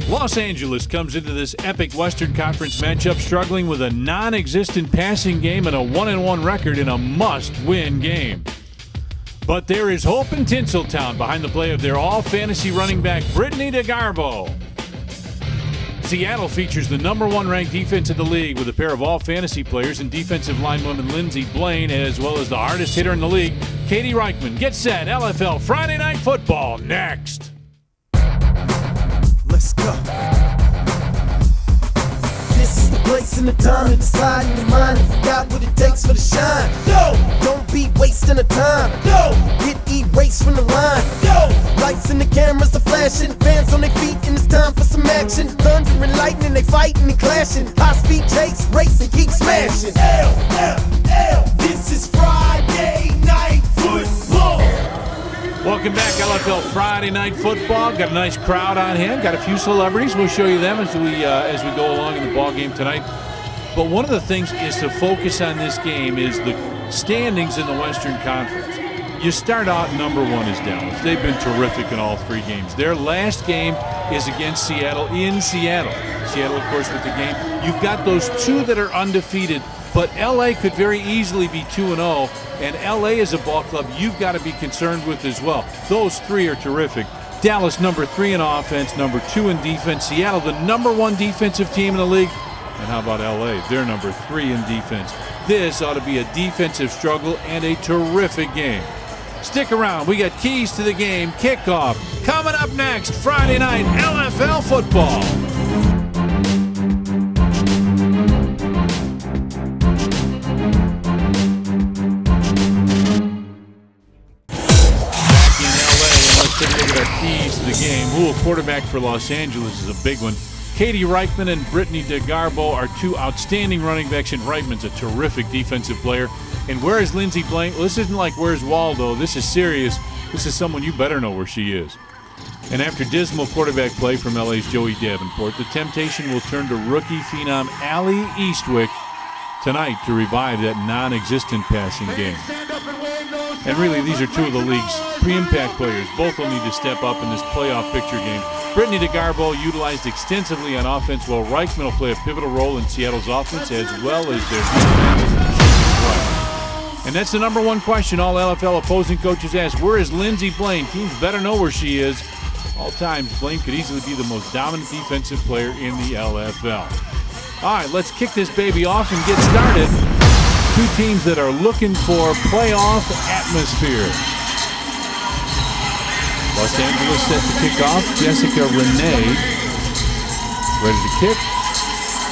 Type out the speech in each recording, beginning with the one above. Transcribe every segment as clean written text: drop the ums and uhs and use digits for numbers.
Los Angeles comes into this epic Western Conference matchup struggling with a non-existent passing game and a 1-1 record in a must-win game. But there is hope in Tinseltown behind the play of their all-fantasy running back, Brittany DeGarbo. Seattle features the #1 ranked defense in the league with a pair of all-fantasy players and defensive linewoman Lindsey Blaine, as well as the hardest hitter in the league, Katie Reichman. Get set, LFL Friday Night Football next. Let's go. This is the place and the time to decide in your mind if you got what it takes for the shine. Yo, don't be wasting the time. Yo, get erased from the line. Yo, lights and the cameras are flashing, fans on their feet, and it's time for some action. Thunder and lightning, they fighting and clashing. High speed chase, race and keep smashing. LFL, this is Friday Night Football. Welcome back, LFL Friday Night Football. Got a nice crowd on hand. Got a few celebrities. We'll show you them as we go along in the ball game tonight. But one of the things is to focus on this game is the standings in the Western Conference. You start out #1 is Dallas. They've been terrific in all 3 games. Their last game is against Seattle in Seattle. Seattle, of course, with the game. You've got those 2 that are undefeated, but LA could very easily be 2-0. And LA is a ball club you've got to be concerned with as well. Those 3 are terrific. Dallas #3 in offense, #2 in defense. Seattle, the #1 defensive team in the league. And how about LA? They're #3 in defense. This ought to be a defensive struggle and a terrific game. Stick around. We got keys to the game kickoff coming up next. Friday night LFL football. Take a look at our keys to the game. Ooh, a quarterback for Los Angeles is a big one. Katie Reichman and Brittany DeGarbo are 2 outstanding running backs, and Reichman's a terrific defensive player. And where is Lindsey Blaine? Well, this isn't like where's Waldo. This is serious. This is someone you better know where she is. And after dismal quarterback play from LA's Joey Davenport, the temptation will turn to rookie phenom Allie Eastwick tonight to revive that non-existent passing game. And really, these are 2 of the league's pre-impact players. Both will need to step up in this playoff picture game. Brittany DeGarbo utilized extensively on offense, while Reichman will play a pivotal role in Seattle's offense as well as their defense. And that's the #1 question all LFL opposing coaches ask. Where is Lindsey Blaine? Teams better know where she is. All times, Blaine could easily be the most dominant defensive player in the LFL. All right, let's kick this baby off and get started. 2 teams that are looking for playoff atmosphere. Los Angeles set to kick off. Jessica Renee ready to kick.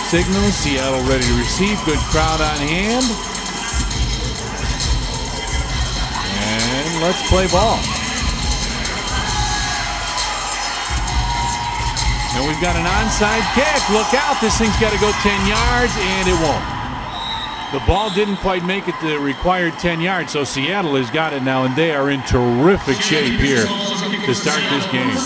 Signal. Seattle ready to receive. Good crowd on hand. And let's play ball. And we've got an onside kick. Look out. This thing's got to go 10 yards, and it won't. The ball didn't quite make it the required 10 yards, so Seattle has got it now, and they are in terrific shape here to start this game.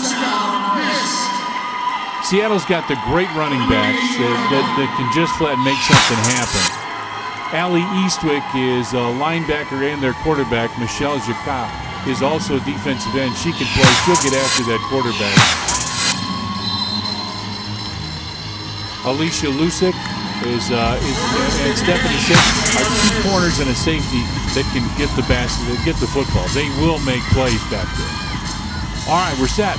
Seattle's got the great running backs that can just flat make something happen. Allie Eastwick is a linebacker and their quarterback. Michelle Jacquat is also a defensive end. She can play. She'll get after that quarterback. Alicia Lusick and Stephanie Six are 2 corners and a safety that can get the basket, get the football. They will make plays back there. All right, we're set.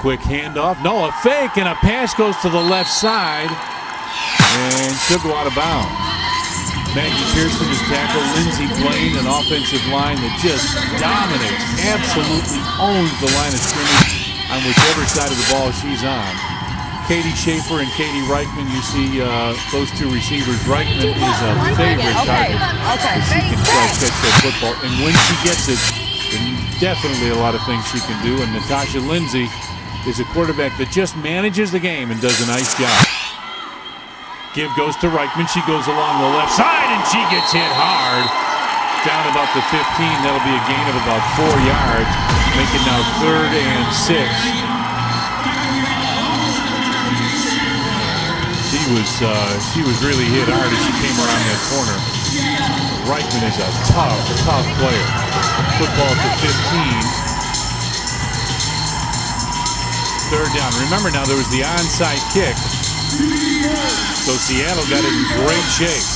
Quick handoff. No, a fake, and a pass goes to the left side and should go out of bounds. Maggie Pearson has tackled Lindsey Blaine, an offensive line that just dominates, absolutely owns the line of scrimmage on whichever side of the ball she's on. Katie Schaefer and Katie Reichman, you see those 2 receivers. Reichman is a favorite target because she can catch that football. And when she gets it, definitely a lot of things she can do. And Natasha Lindsay is a quarterback that just manages the game and does a nice job. Give goes to Reichman. She goes along the left side, and she gets hit hard. Down about the 15. That'll be a gain of about 4 yards. Make it now 3rd and 6. She was really hit hard as she came around that corner. Reichman is a tough player. Football to 15. third down. Remember now, there was the onside kick. So Seattle got it in great shape.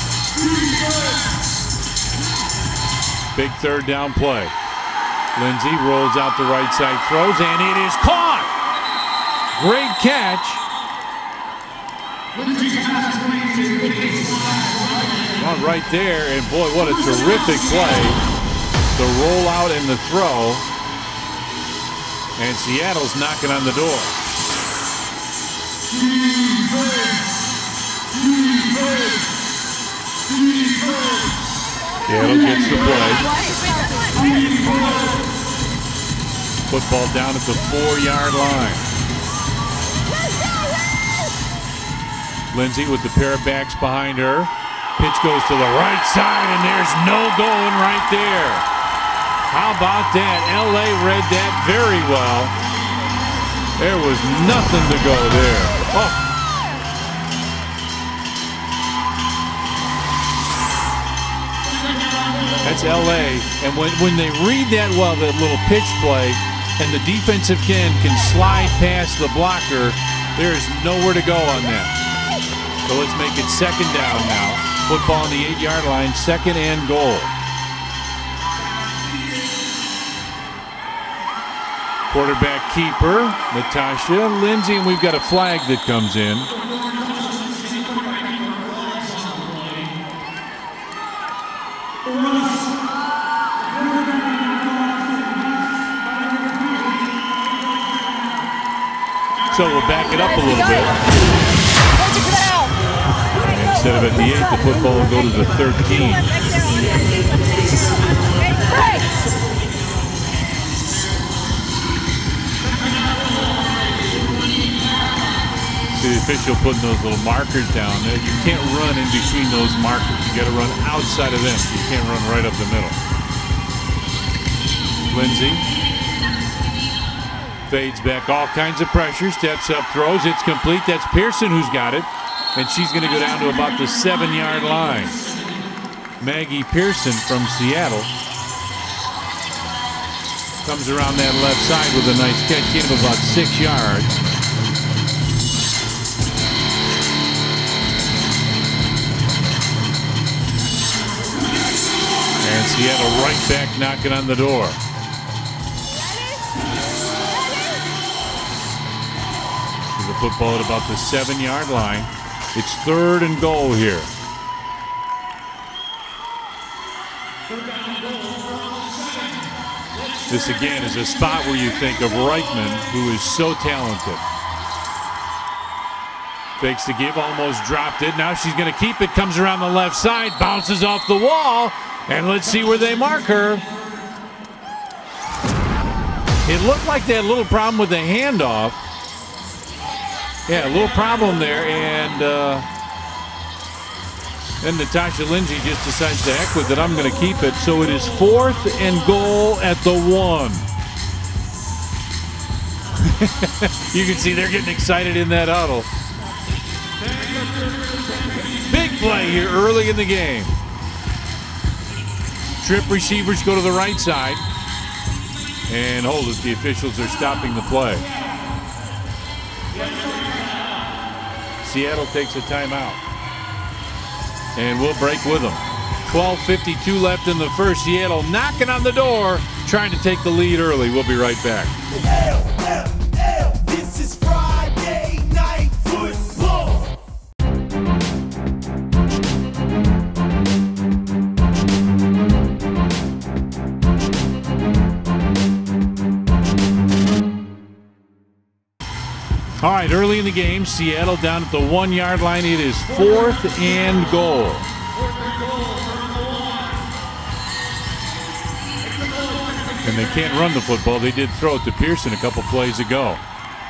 Big third down play. Lindsey rolls out the right side, throws, and it is caught. Great catch. Well, right there, and boy, what a terrific play. The rollout and the throw. And Seattle's knocking on the door. Seattle gets the play. Football down at the 4-yard line. Lindsey with the pair of backs behind her. Pitch goes to the right side, and there's no going right there. How about that? LA read that very well. There was nothing to go there. Oh. That's LA. And when they read that well, that little pitch play, and the defensive end can slide past the blocker, there's nowhere to go on that. So let's make it second down now. Football on the 8-yard line, second and goal. Quarterback keeper, Natasha Lindsey, and we've got a flag that comes in. So we'll back it up a little bit. Instead of at the 8, the football will go to the 13. The official putting those little markers down there. You can't run in between those markers. You got to run outside of them. You can't run right up the middle. Lindsey fades back, all kinds of pressure, steps up, throws. It's complete. That's Pearson who's got it, and she's going to go down to about the 7-yard line. Maggie Pearson from Seattle comes around that left side with a nice catch, gain of about 6 yards. And Seattle right back knocking on the door. The football at about the 7-yard line. It's third and goal here. This again is a spot where you think of Reichman, who is so talented. Fakes the give, almost dropped it. Now she's going to keep it, comes around the left side, bounces off the wall, and let's see where they mark her. It looked like they had a little problem with the handoff. Yeah, a little problem there, and then Natasha Lindsey just decides to heck with it. I'm going to keep it. So it is 4th and goal at the 1. You can see they're getting excited in that huddle. Big play here early in the game. Trip receivers go to the right side and hold it. The officials are stopping the play. Seattle takes a timeout. And we'll break with them. 12:52 left in the first. Seattle knocking on the door, trying to take the lead early. We'll be right back. This is Friday Night Football. All right, early in the game, Seattle down at the 1-yard line. It is 4th and goal. And they can't run the football. They did throw it to Pearson a couple plays ago.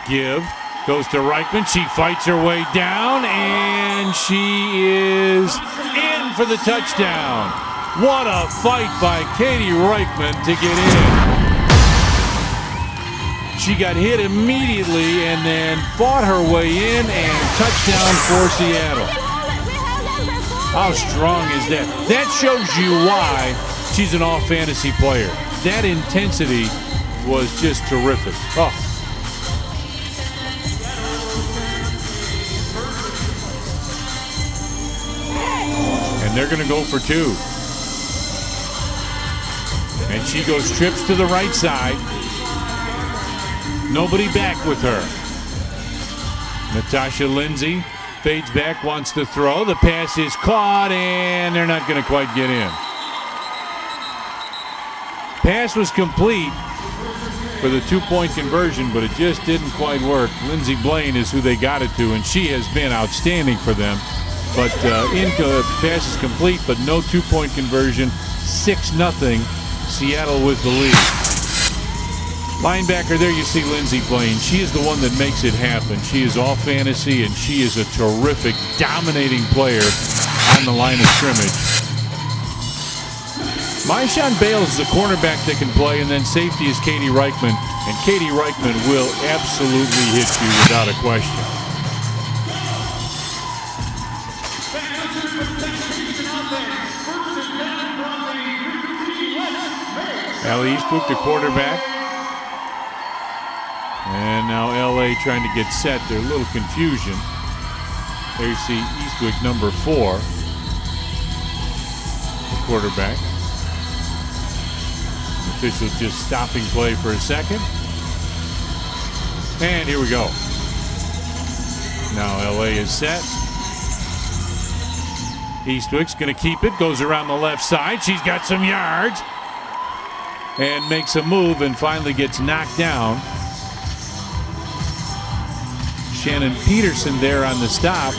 Give goes to Reichman. She fights her way down, and she is in for the touchdown. What a fight by Katie Reichman to get in. She got hit immediately and then fought her way in, and touchdown for Seattle. How strong is that? That shows you why she's an all-fantasy player. That intensity was just terrific. Oh. And they're going to go for 2. And she goes trips to the right side. Nobody back with her. Natasha Lindsay fades back, wants to throw. The pass is caught, and they're not going to quite get in. Pass was complete for the 2-point conversion, but it just didn't quite work. Lindsey Blaine is who they got it to, and she has been outstanding for them. But pass is complete, but no 2-point conversion. 6-0. Seattle with the lead. Linebacker there, you see Lindsey Blaine. She is the one that makes it happen. She is all fantasy, and she is a terrific, dominating player on the line of scrimmage. Maishan Bales is a cornerback that can play, and then safety is Katie Reichman. And Katie Reichman will absolutely hit you without a question. Allie Eastwick, the quarterback. And now LA trying to get set. There's a little confusion. There you see Eastwick, number 4, the quarterback. The official just stopping play for a second. And here we go. Now LA is set. Eastwick's going to keep it. Goes around the left side. She's got some yards. And makes a move and finally gets knocked down. Shannon Peterson there on the stop.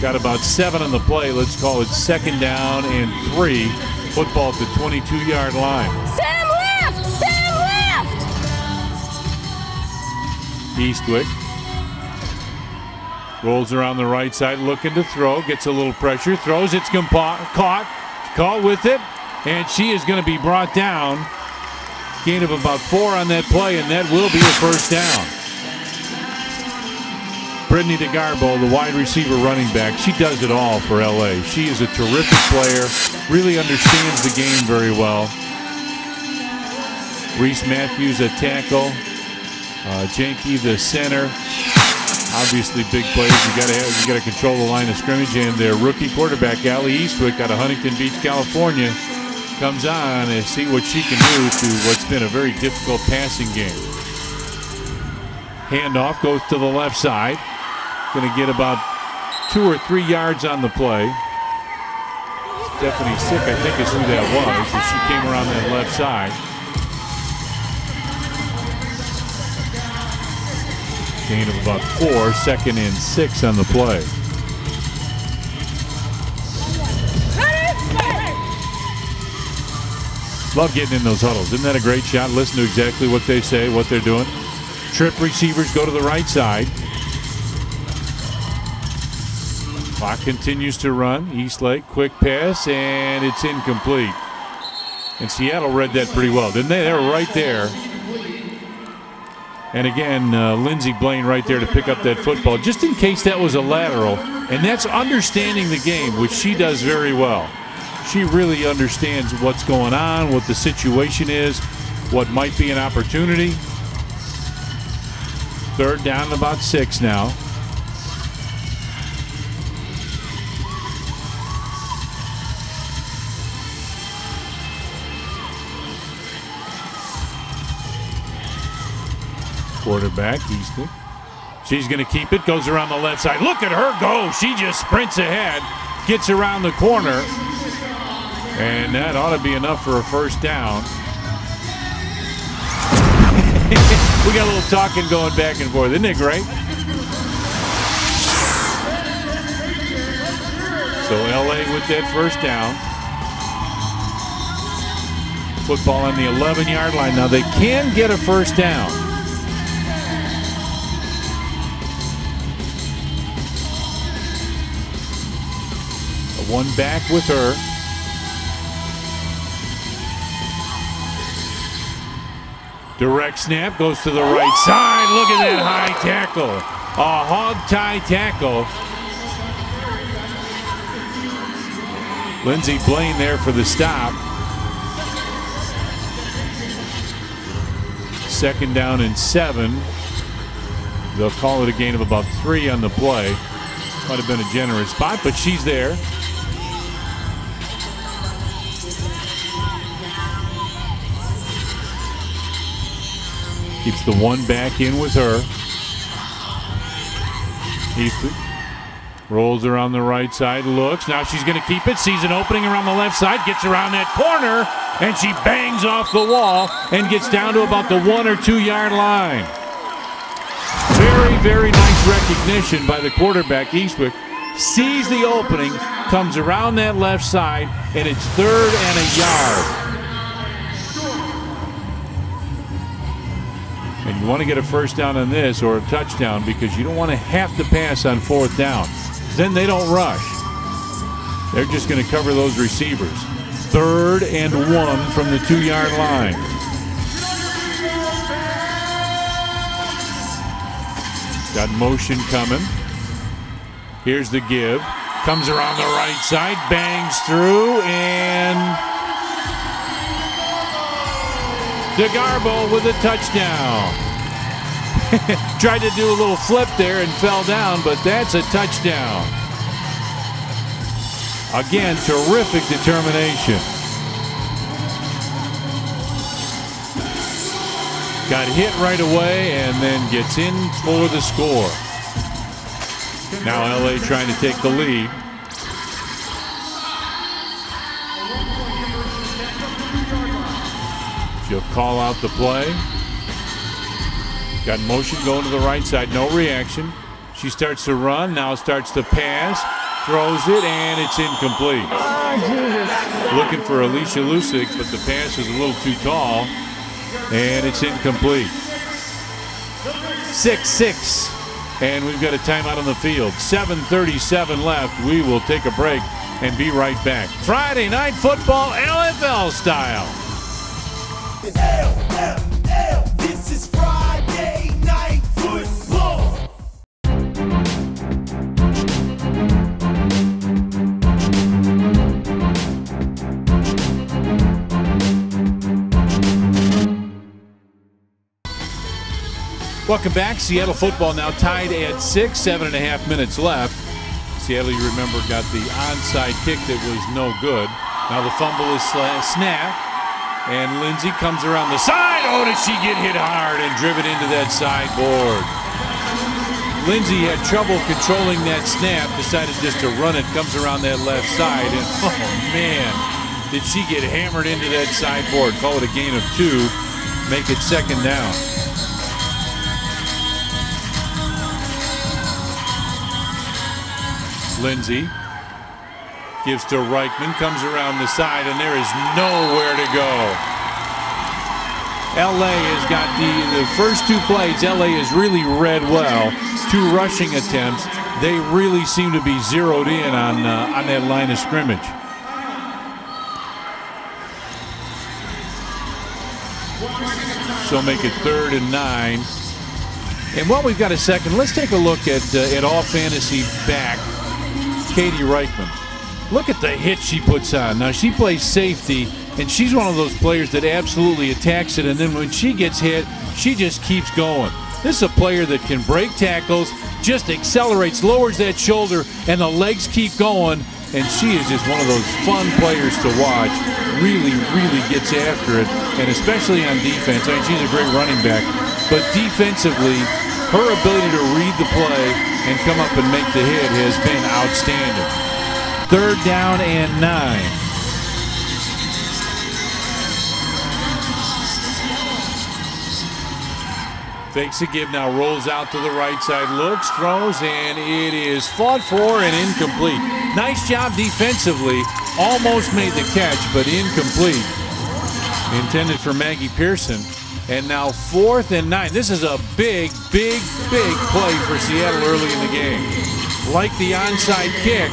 Got about 7 on the play. Let's call it 2nd down and 3. Football at the 22-yard line. Sam left! Sam left! Eastwick rolls around the right side, looking to throw. Gets a little pressure. Throws. It's caught with it. And she is going to be brought down. Gain of about 4 on that play, and that will be a first down. Brittany DeGarbo, the wide receiver running back, she does it all for LA. She is a terrific player, really understands the game very well. Reese Matthews, a tackle. Janke, the center. Obviously, big plays. You got to control the line of scrimmage, and their rookie quarterback, Allie Eastwick, out of Huntington Beach, California, comes on and see what she can do to what's been a very difficult passing game. Handoff goes to the left side. Going to get about 2 or 3 yards on the play. Stephanie Sick, I think, is who that was, as she came around that left side. Gain of about 4, 2nd and 6 on the play. Love getting in those huddles. Isn't that a great shot? Listen to exactly what they say, what they're doing. Trip receivers go to the right side. Clock continues to run. Eastlake, quick pass, and it's incomplete. And Seattle read that pretty well, didn't they? They were right there. And again, Lindsey Blaine right there to pick up that football, just in case that was a lateral. And that's understanding the game, which she does very well. She really understands what's going on, what the situation is, what might be an opportunity. 3rd down and about 6 now. Quarterback, Easton. She's going to keep it, goes around the left side. Look at her go. She just sprints ahead, gets around the corner. And that ought to be enough for a first down. We got a little talking going back and forth. Isn't it great? So LA with that first down. Football on the 11-yard line. Now they can get a first down. One back with her. Direct snap goes to the right side. Look at that high tackle. A hog-tie tackle. Lindsey Blaine there for the stop. 2nd down and 7. They'll call it a gain of about 3 on the play. Might have been a generous spot, but she's there. Keeps the one back in with her. Eastwood rolls around the right side, looks. Now she's going to keep it. Sees an opening around the left side. Gets around that corner, and she bangs off the wall and gets down to about the 1 or 2 yard line. Very, very nice recognition by the quarterback, Eastwick. Sees the opening, comes around that left side, and it's 3rd and a yard. And you want to get a first down on this or a touchdown because you don't want to have to pass on 4th down. Then they don't rush. They're just going to cover those receivers. 3rd and 1 from the 2 yard line. Got motion coming. Here's the give. Comes around the right side, bangs through, and DeGarbo with a touchdown. Tried to do a little flip there and fell down, but that's a touchdown. Again, terrific determination. Got hit right away and then gets in for the score. Now LA trying to take the lead. She'll call out the play. Got motion going to the right side, no reaction. She starts to run, now starts to pass, throws it, and it's incomplete. Looking for Alicia Lusick, but the pass is a little too tall, and it's incomplete. 6-6, and we've got a timeout on the field. 7:37 left. We will take a break and be right back. Friday Night Football, LFL style. This is Friday Night Football. Welcome back. Seattle football now tied at 6, 7.5 minutes left. Seattle, you remember, got the onside kick that was no good. Now the fumble is snapped. And Lindsay comes around the side. Oh, did she get hit hard and driven into that sideboard? Lindsay had trouble controlling that snap, decided just to run it, comes around that left side, and oh man, did she get hammered into that sideboard. Call it a gain of 2, make it 2nd down. Lindsay gives to Reichman, comes around the side, and there is nowhere to go. LA has got the first 2 plays. LA has really read well. 2 rushing attempts. They really seem to be zeroed in on that line of scrimmage. So make it 3rd and 9. And while we've got a second, let's take a look at all fantasy back Katie Reichman. Look at the hit she puts on. Now she plays safety, and she's one of those players that absolutely attacks it, and then when she gets hit, she just keeps going. This is a player that can break tackles, just accelerates, lowers that shoulder, and the legs keep going, and she is just one of those fun players to watch. Really, really gets after it, and especially on defense. I mean, she's a great running back, but defensively, her ability to read the play and come up and make the hit has been outstanding. 3rd down and 9. Fakes a give, now rolls out to the right side, looks, throws, and it is fought for and incomplete. Nice job defensively. Almost made the catch, but incomplete. Intended for Maggie Pearson. And now 4th and 9. This is a big, big, big play for Seattle early in the game. Like the onside kick,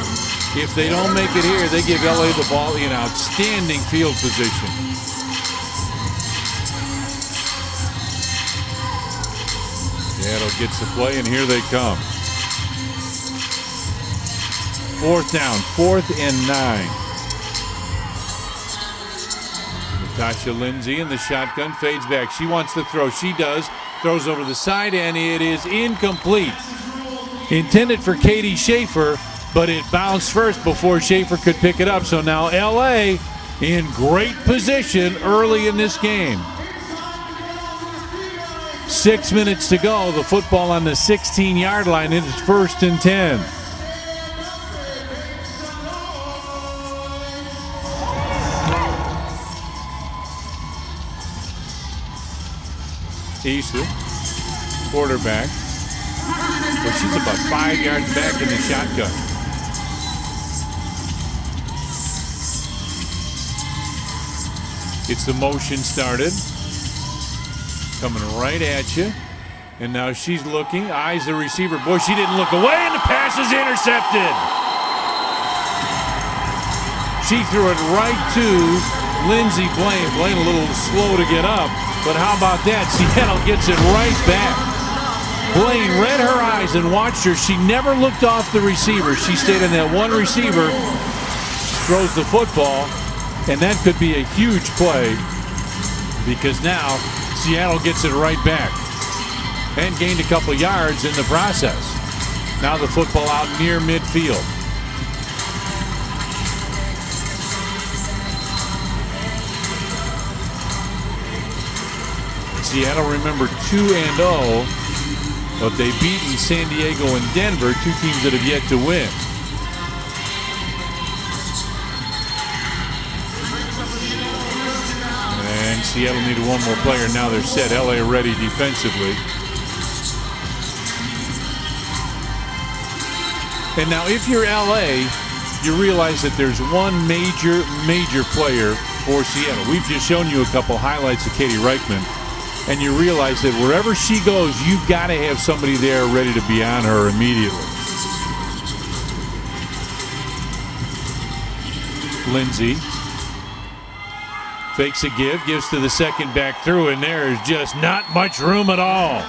if they don't make it here, they give LA the ball in outstanding field position. Seattle gets the play, and here they come. 4th down, 4th and 9. Natasha Lindsay in the shotgun, fades back. She wants to throw. She does. Throws over the side, and it is incomplete. Intended for Katie Schaefer, but it bounced first before Schaefer could pick it up. So now LA in great position early in this game. 6 minutes to go. The football on the 16-yard line. It is 1st and 10. Easter, quarterback. Well, she's about 5 yards back in the shotgun. It's the motion started. Coming right at you. And now she's looking, eyes the receiver. Boy, she didn't look away, and the pass is intercepted. She threw it right to Lindsey Blaine. Blaine a little slow to get up, but how about that? Seattle gets it right back. Blaine read her eyes and watched her. She never looked off the receiver. She stayed in that one receiver, throws the football, and that could be a huge play because now Seattle gets it right back and gained a couple yards in the process. Now the football out near midfield. Seattle, remember, 2-0, but they've beaten San Diego and Denver, two teams that have yet to win. And Seattle needed one more player. Now they're set. LA ready defensively. And now if you're LA, you realize that there's one major player for Seattle. We've just shown you a couple highlights of Katie Reichman. And you realize that wherever she goes, you've got to have somebody there ready to be on her immediately. Lindsey fakes a give, gives to the second back through, and there is just not much room at all.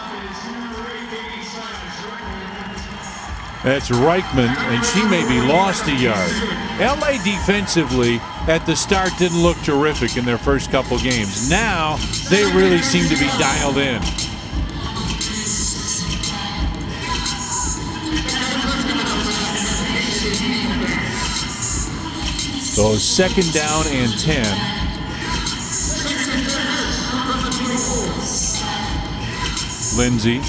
That's Reichman, and she maybe lost a yard. LA defensively at the start didn't look terrific in their first couple games. Now they really seem to be dialed in. So 2nd down and 10. Lindsey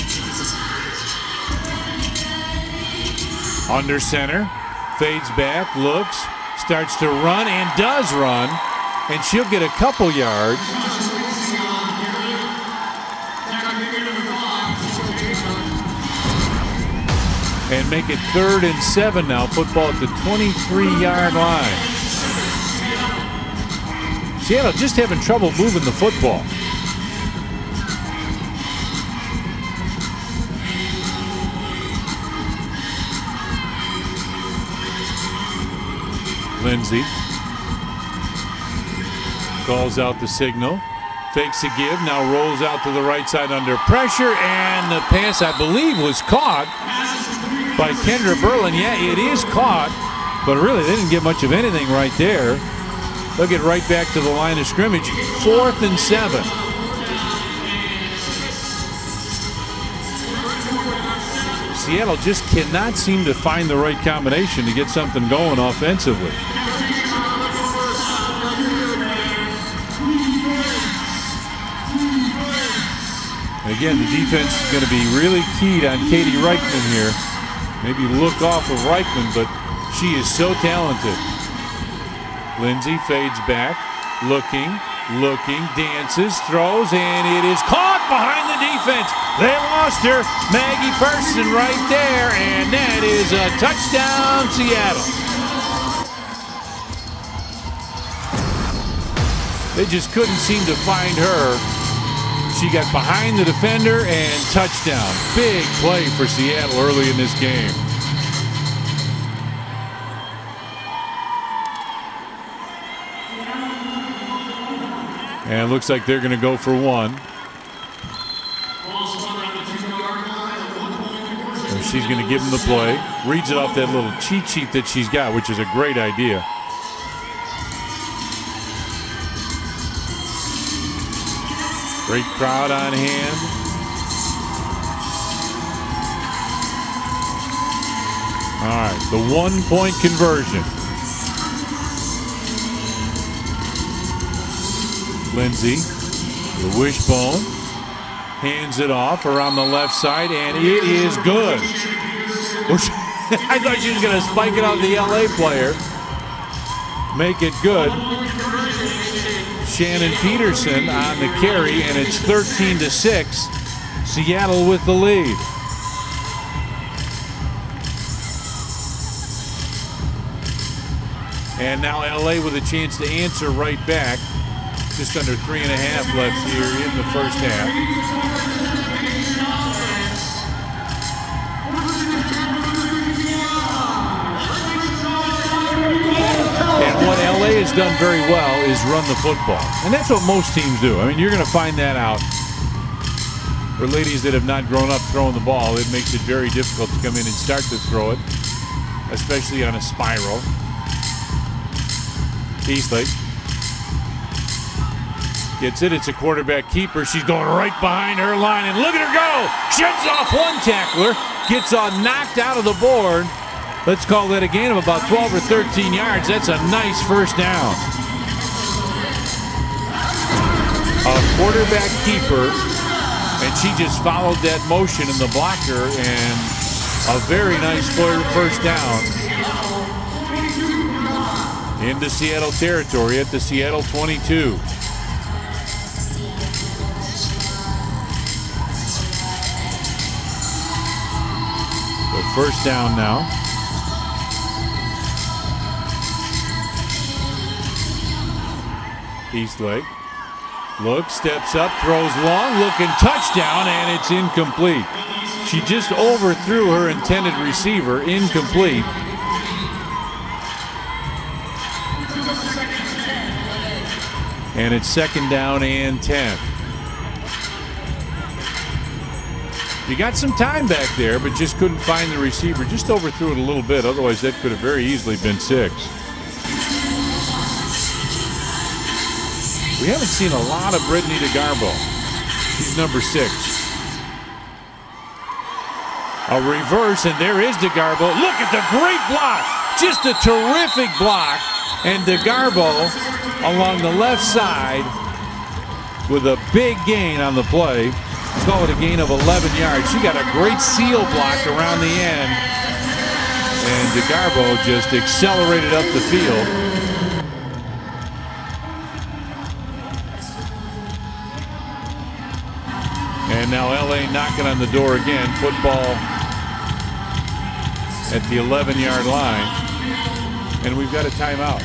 under center, fades back, looks, starts to run, and does run, and she'll get a couple yards. And make it 3rd and 7 now. Football at the 23-yard line. Seattle just having trouble moving the football. Lindsey calls out the signal, fakes a give, now rolls out to the right side under pressure, and the pass, I believe, was caught by Kendra Berlin. Yeah, it is caught, but really they didn't get much of anything right there. They'll get right back to the line of scrimmage. 4th and 7. Seattle just cannot seem to find the right combination to get something going offensively. Again, the defense is going to be really keyed on Katie Reichman here. Maybe look off of Reichman, but she is so talented. Lindsey fades back, looking, dances, throws, and it is caught behind the defense. They lost her. Maggie Person right there, and that is a touchdown, Seattle. They just couldn't seem to find her. She got behind the defender and touchdown. Big play for Seattle early in this game. And it looks like they're going to go for one. So she's going to give him the play. Reads it off that little cheat sheet that she's got, which is a great idea. Great crowd on hand. All right, the 1-point conversion. Lindsay, the wishbone, hands it off around the left side, and it is good. I thought she was going to spike it on the LA player. Make it good. Shannon Peterson on the carry, and it's 13-6. Seattle with the lead. And now LA with a chance to answer right back. Just under 3.5 left here in the first half. And what LA has done very well is run the football. And that's what most teams do. I mean, you're going to find that out. For ladies that have not grown up throwing the ball, it makes it very difficult to come in and start to throw it, especially on a spiral. Eastlake gets it. It's a quarterback keeper. She's going right behind her line, and look at her go. Sheds off one tackler, gets knocked out of the board. Let's call that a gain of about 12 or 13 yards. That's a nice first down. A quarterback keeper, and she just followed that motion in the blocker, and a very nice first down into Seattle territory at the Seattle 22. So first down now. Eastlake looks, steps up, throws long, looking touchdown, and it's incomplete. She just overthrew her intended receiver, incomplete. And it's second down and 10. You got some time back there, but just couldn't find the receiver. Just overthrew it a little bit. Otherwise, that could have very easily been 6. We haven't seen a lot of Brittany DeGarbo. She's number 6. A reverse, and there is DeGarbo. Look at the great block. Just a terrific block. And DeGarbo along the left side with a big gain on the play. Let's call it a gain of 11 yards. She got a great seal block around the end. And DeGarbo just accelerated up the field. And now LA knocking on the door again. Football at the 11-yard line. And we've got a timeout.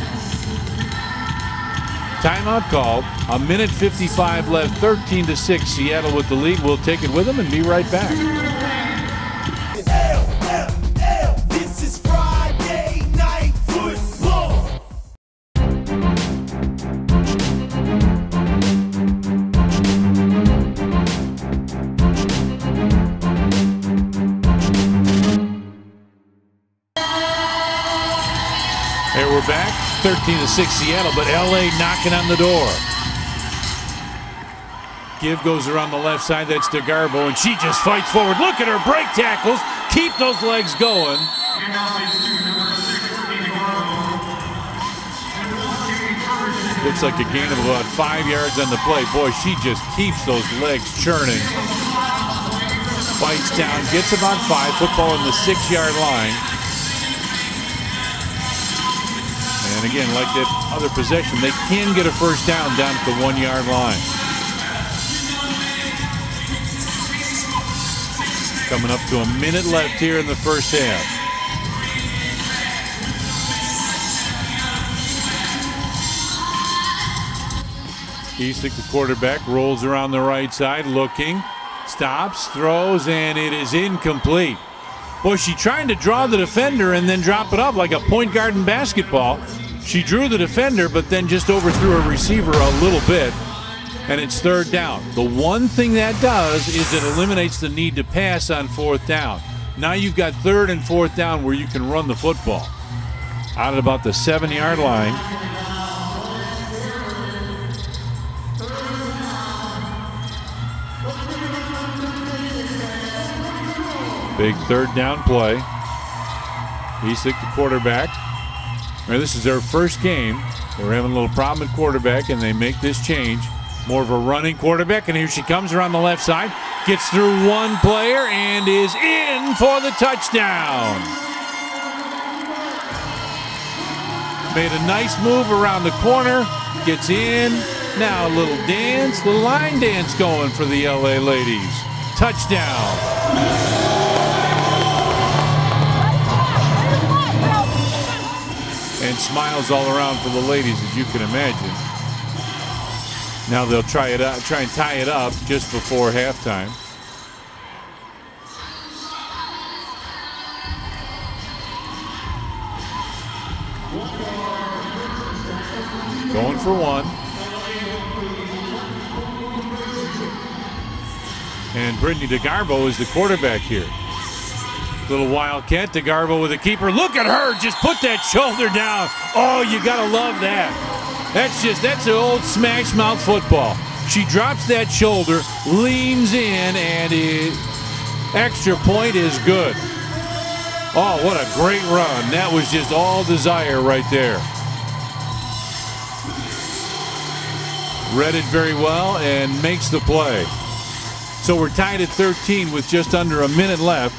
Timeout called. A minute 55 left. 13-6. Seattle with the lead. We'll take it with them and be right back. This is Friday Night Football. Hey, we're back. 13-6 Seattle, but LA knocking on the door. Give goes around the left side. That's DeGarbo, and she just fights forward. Look at her break tackles. Keep those legs going. Looks like a gain of about 5 yards on the play. Boy, she just keeps those legs churning. Fights down, gets about 5. Football in the 6-yard line. And again, like that other possession, they can get a first down at the 1-yard line. Coming up to a minute left here in the first half. Eastlake, the quarterback, rolls around the right side, looking, stops, throws, and it is incomplete. Boy, she trying to draw the defender and then drop it up like a point guard in basketball. She drew the defender, but then just overthrew her receiver a little bit, and it's third down. The one thing that does is it eliminates the need to pass on fourth down. Now you've got third and fourth down where you can run the football. Out at about the 7-yard line. Big third down play. Eastwick, the quarterback. This is their first game. They were having a little problem at quarterback, and they make this change. More of a running quarterback, and here she comes around the left side. Gets through one player and is in for the touchdown. Made a nice move around the corner. Gets in. Now a little dance, little line dance going for the LA ladies. Touchdown. And smiles all around for the ladies, as you can imagine. Now they'll try and tie it up just before halftime. Going for one. And Brittany DeGarbo is the quarterback here. Little wildcat, DeGarbo with a keeper. Look at her, just put that shoulder down. Oh, you gotta love that. That's the old smash mouth football. She drops that shoulder, leans in, and extra point is good. Oh, what a great run. That was just all desire right there. Read it very well and makes the play. So we're tied at 13 with just under a minute left.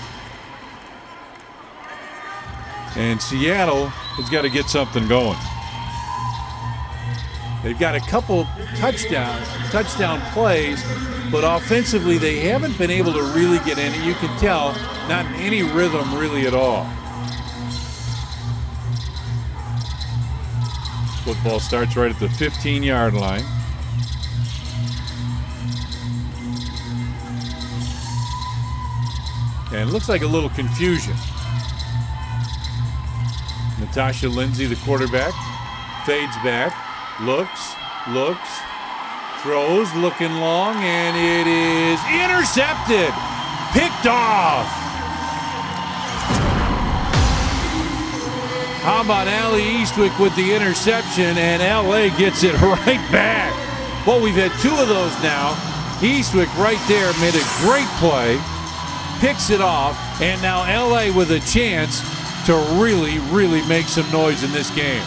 And Seattle has got to get something going. They've got a couple touchdown plays, but offensively they haven't been able to really get in it. You can tell, not in any rhythm really at all. Football starts right at the 15-yard line. And it looks like a little confusion. Natasha Lindsay, the quarterback, fades back, looks, throws, looking long, and it is intercepted, picked off. How about Allie Eastwick with the interception, and LA gets it right back. Well, we've had two of those now. Eastwick right there made a great play, picks it off, and now LA with a chance to really, really make some noise in this game.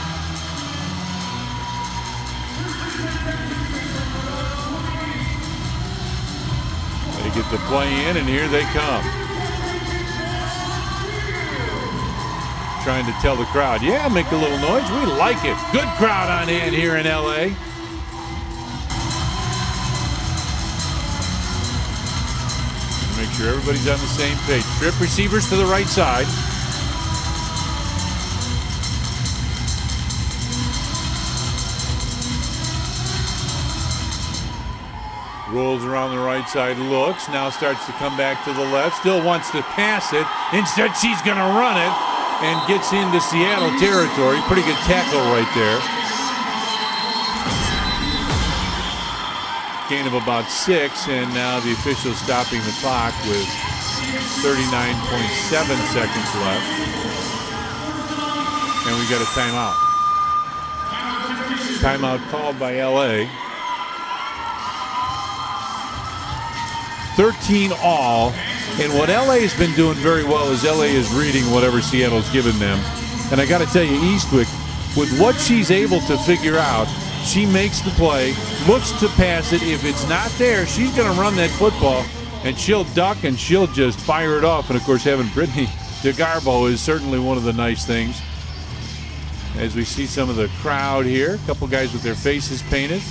They get the play in, and here they come. Trying to tell the crowd, yeah, make a little noise. We like it. Good crowd on hand here in LA. Make sure everybody's on the same page. Trip receivers to the right side. Rolls around the right side, looks, now starts to come back to the left, still wants to pass it. Instead, she's going to run it and gets into Seattle territory. Pretty good tackle right there. Gain of about 6, and now the official stopping the clock with 39.7 seconds left. And we got a timeout. Timeout called by LA. 13 all, and what LA has been doing very well is LA is reading whatever Seattle's given them. And I got to tell you, Eastwick, with what she's able to figure out, she makes the play, looks to pass it. If it's not there, she's going to run that football, and she'll duck and she'll just fire it off. And of course, having Brittany DeGarbo is certainly one of the nice things. As we see some of the crowd here, a couple guys with their faces painted.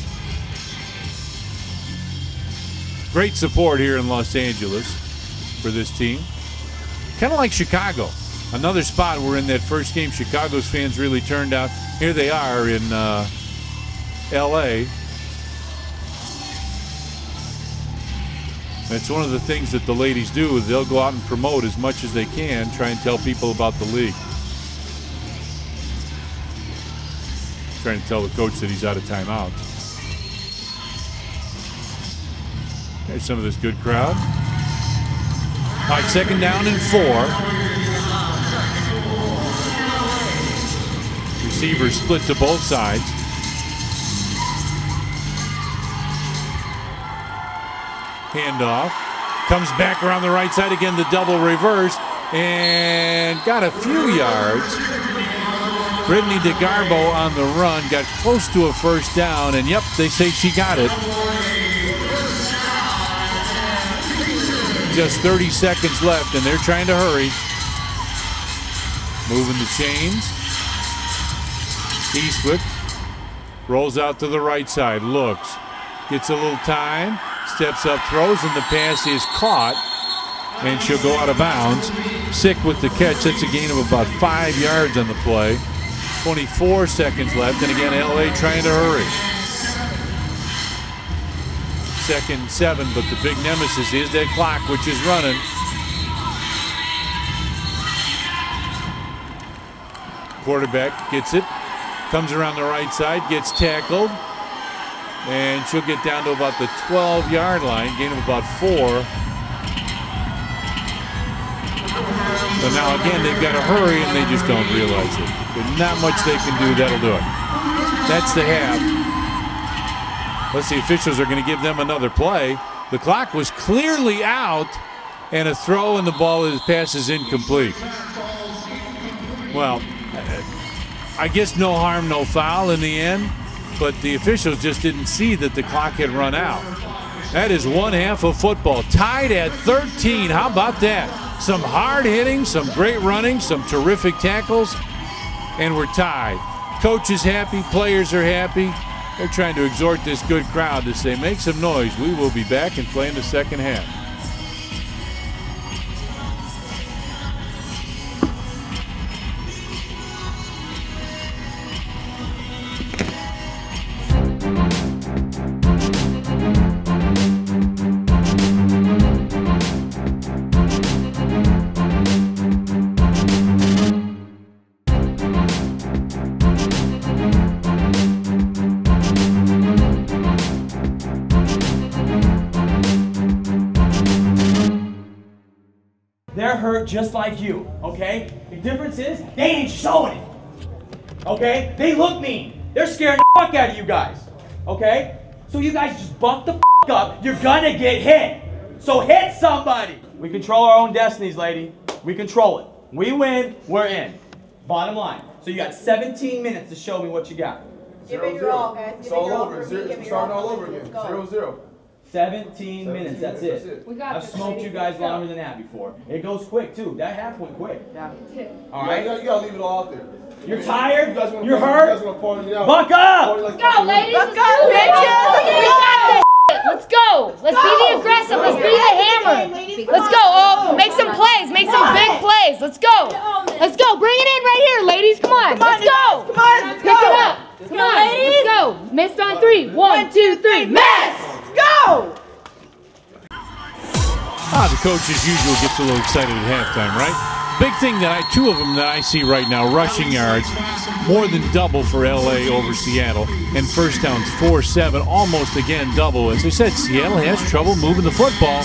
Great support here in Los Angeles for this team. Kind of like Chicago. Another spot where in that first game, Chicago's fans really turned out. Here they are in LA. That's one of the things that the ladies do. They'll go out and promote as much as they can, try and tell people about the league. Trying to tell the coach that he's out of timeouts. There's some of this good crowd. All right, 2nd down and 4. Receivers split to both sides. Handoff. Comes back around the right side again, the double reverse. and got a few yards. Brittany DeGarbo on the run, got close to a first down, and yep, they say she got it. Just 30 seconds left, and they're trying to hurry. Moving the chains. Eastwood rolls out to the right side, looks, gets a little time, steps up, throws, and the pass is caught, and she'll go out of bounds. Sick with the catch. That's a gain of about 5 yards on the play. 24 seconds left, and again, LA trying to hurry. 2nd and 7, but the big nemesis is that clock, which is running. Quarterback gets it, comes around the right side, gets tackled, and she'll get down to about the 12-yard line, gain of about 4. So now again, they've got to hurry, and they just don't realize it. There's not much they can do. That'll do it. That's the half. Let's see, officials are going to give them another play. The clock was clearly out, and a throw, and the pass is incomplete. Well, I guess no harm, no foul in the end, but the officials just didn't see that the clock had run out. That is one half of football, tied at 13. How about that? Some hard hitting, some great running, some terrific tackles, and we're tied. Coach is happy, players are happy. They're trying to exhort this good crowd to say, make some noise. We will be back and play in the second half. They're hurt just like you, okay? The difference is they ain't showing it, okay? They look mean. They're scaring the fuck out of you guys, okay? So you guys just buck the fuck up. You're gonna get hit. So hit somebody. We control our own destinies, lady. We control it. We win, we're in. Bottom line. So you got 17 minutes to show me what you got. Give it your all, guys. It's all over. It's starting all over again. 0-0. 17 minutes, that's it. I've smoked you guys longer than that before. It goes quick, too. That half went quick. Yeah. All right? You gotta leave it all out there. You're tired? You're hurt? Buck up! Let's go, ladies! Let's go, bitches! Let's go! Let's be the aggressive. Let's be the hammer. Let's go. Oh, make some plays. Make some big plays. Let's go. Let's go. Bring it in right here, ladies. Come on. Let's go. Come on. Pick it up. Come on. Let's go. Missed on 3. 1, 2, 3. Miss! Go! The coach, as usual, gets a little excited at halftime, right? Big thing two of them that I see right now, rushing yards, more than double for LA over Seattle, and first downs 4-7, almost again double. As I said, Seattle has trouble moving the football.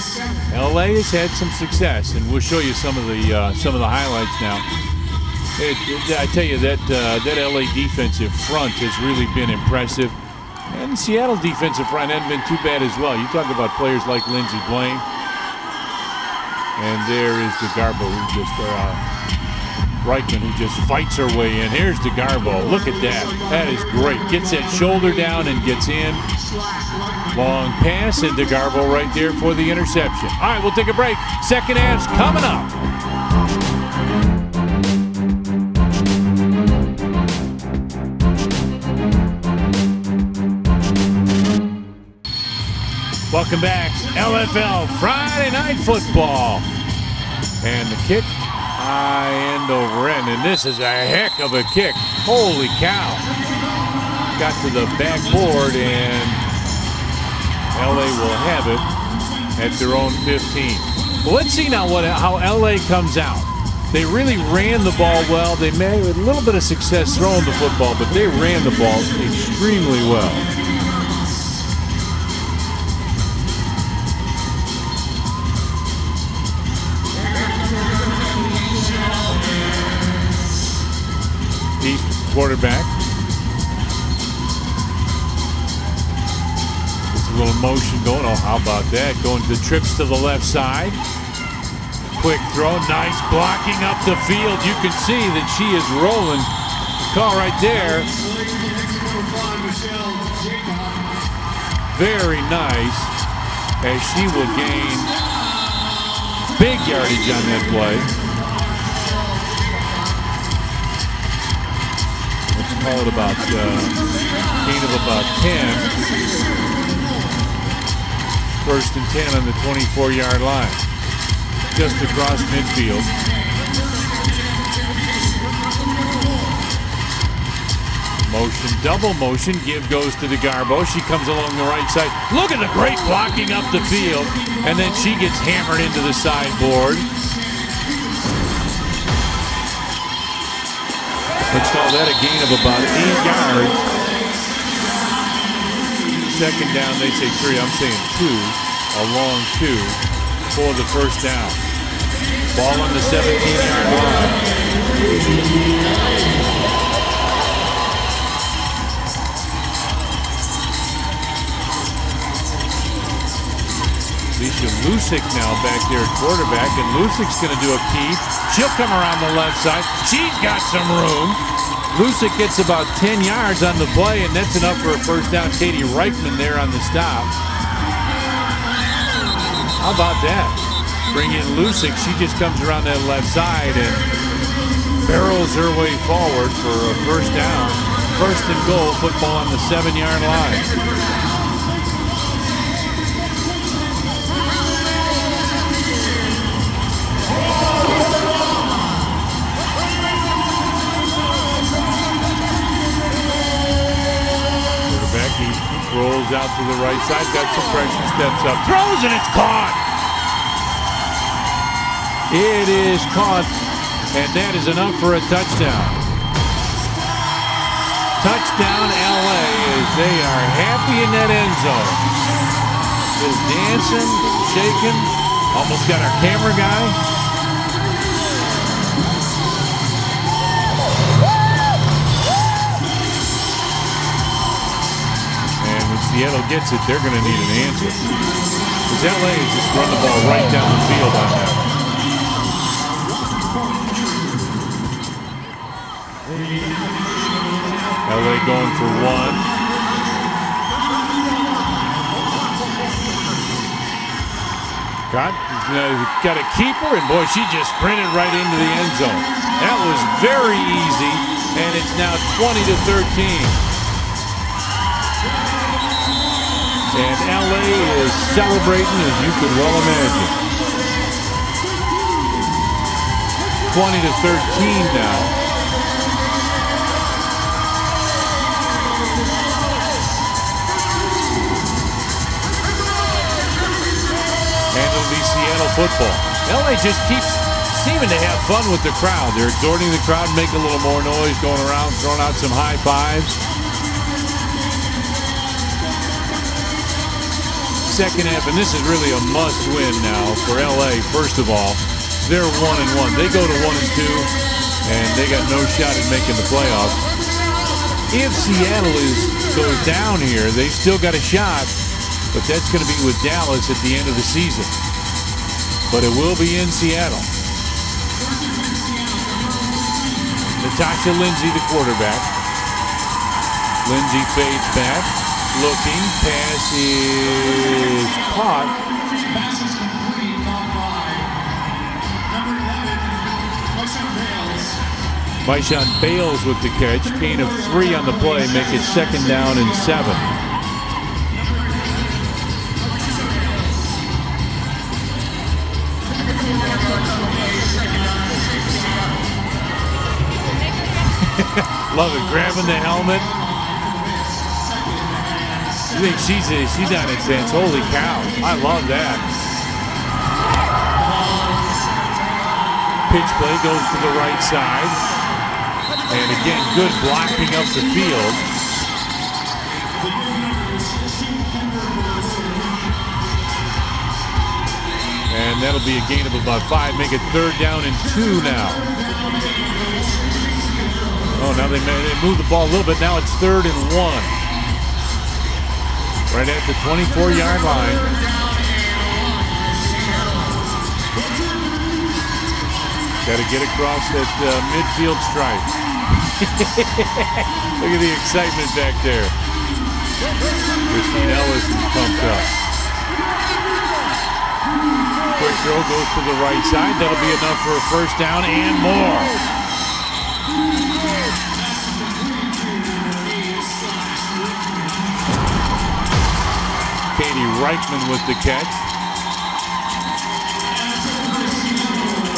LA has had some success, and we'll show you some of the highlights now. I tell you that LA defensive front has really been impressive. And the Seattle defensive front hadn't been too bad as well. You talk about players like Lindsey Blaine. And there is DeGarbo, Reichman, who just fights her way in. Here's DeGarbo. Look at that. That is great. Gets that shoulder down and gets in. Long pass, and DeGarbo right there for the interception. All right, we'll take a break. Second half's coming up. Welcome back, LFL Friday Night Football. And the kick, high end over end. And this is a heck of a kick. Holy cow. Got to the backboard, and LA will have it at their own 15. Well, let's see now how LA comes out. They really ran the ball well. They made a little bit of success throwing the football, but they ran the ball extremely well. Quarterback. There's a little motion going. Oh, how about that? Going to the trips to the left side. quick throw. Nice blocking up the field. You can see that she is rolling. Call right there. Very nice, as she will gain big yardage on that play. Let's call it about gain of about 10. First and 10 on the 24-yard line, just across midfield. Motion, double motion, give goes to DeGarbo. She comes along the right side. Look at the great blocking up the field, and then she gets hammered into the sideboard. Let's call that a gain of about 8 yards. Second down, they say 3. I'm saying 2, a long 2 for the first down. Ball on the 17-yard line. Alicia Lusick now back there at quarterback, and Lusick's going to do a keep. She'll come around the left side. She's got some room. Lusick gets about 10 yards on the play, and that's enough for a first down. Katie Reichman there on the stop. How about that? Bring in Lusick. She just comes around that left side and barrels her way forward for a first down. First and goal, football on the 7-yard line. Rolls out to the right side, got some pressure, steps up, throws, and it's caught. It is caught, and that is enough for a touchdown. Touchdown LA, as they are happy in that end zone. Just dancing, shaking, almost got our camera guy. Seattle gets it, they're going to need an answer. Because LA has just run the ball right down the field on that. LA going for 1. Got a keeper, and boy, she just sprinted right into the end zone. That was very easy, and it's now 20-13. And LA is celebrating, as you could well imagine. 20-13 now. And it'll be Seattle football. LA just keeps seeming to have fun with the crowd. They're exhorting the crowd, make a little more noise, going around, throwing out some high fives. Second half, and this is really a must-win now for LA. First of all, they're 1-1. They go to 1-2, and they got no shot at making the playoffs. If Seattle goes down here, they've still got a shot, but that's going to be with Dallas at the end of the season. But it will be in Seattle. Natasha Lindsay, the quarterback. Lindsay fades back. Looking, pass is caught. Pass is complete, caught by number 11, Maishan Bales with the catch. Gain of 3 on the play, make it second down and 7. Love it, grabbing the helmet. You think she's not intense? Holy cow! I love that. Pitch play goes to the right side, and again, good blocking up the field. And that'll be a gain of about 5. Make it third down and 2 now. Oh, now they move the ball a little bit. Now it's third and 1. Right at the 24-yard line. Got to get across that midfield stripe. Look at the excitement back there. Christine Ellis is pumped up. Quick throw goes to the right side. That'll be enough for a first down and more. Katie Reichman with the catch.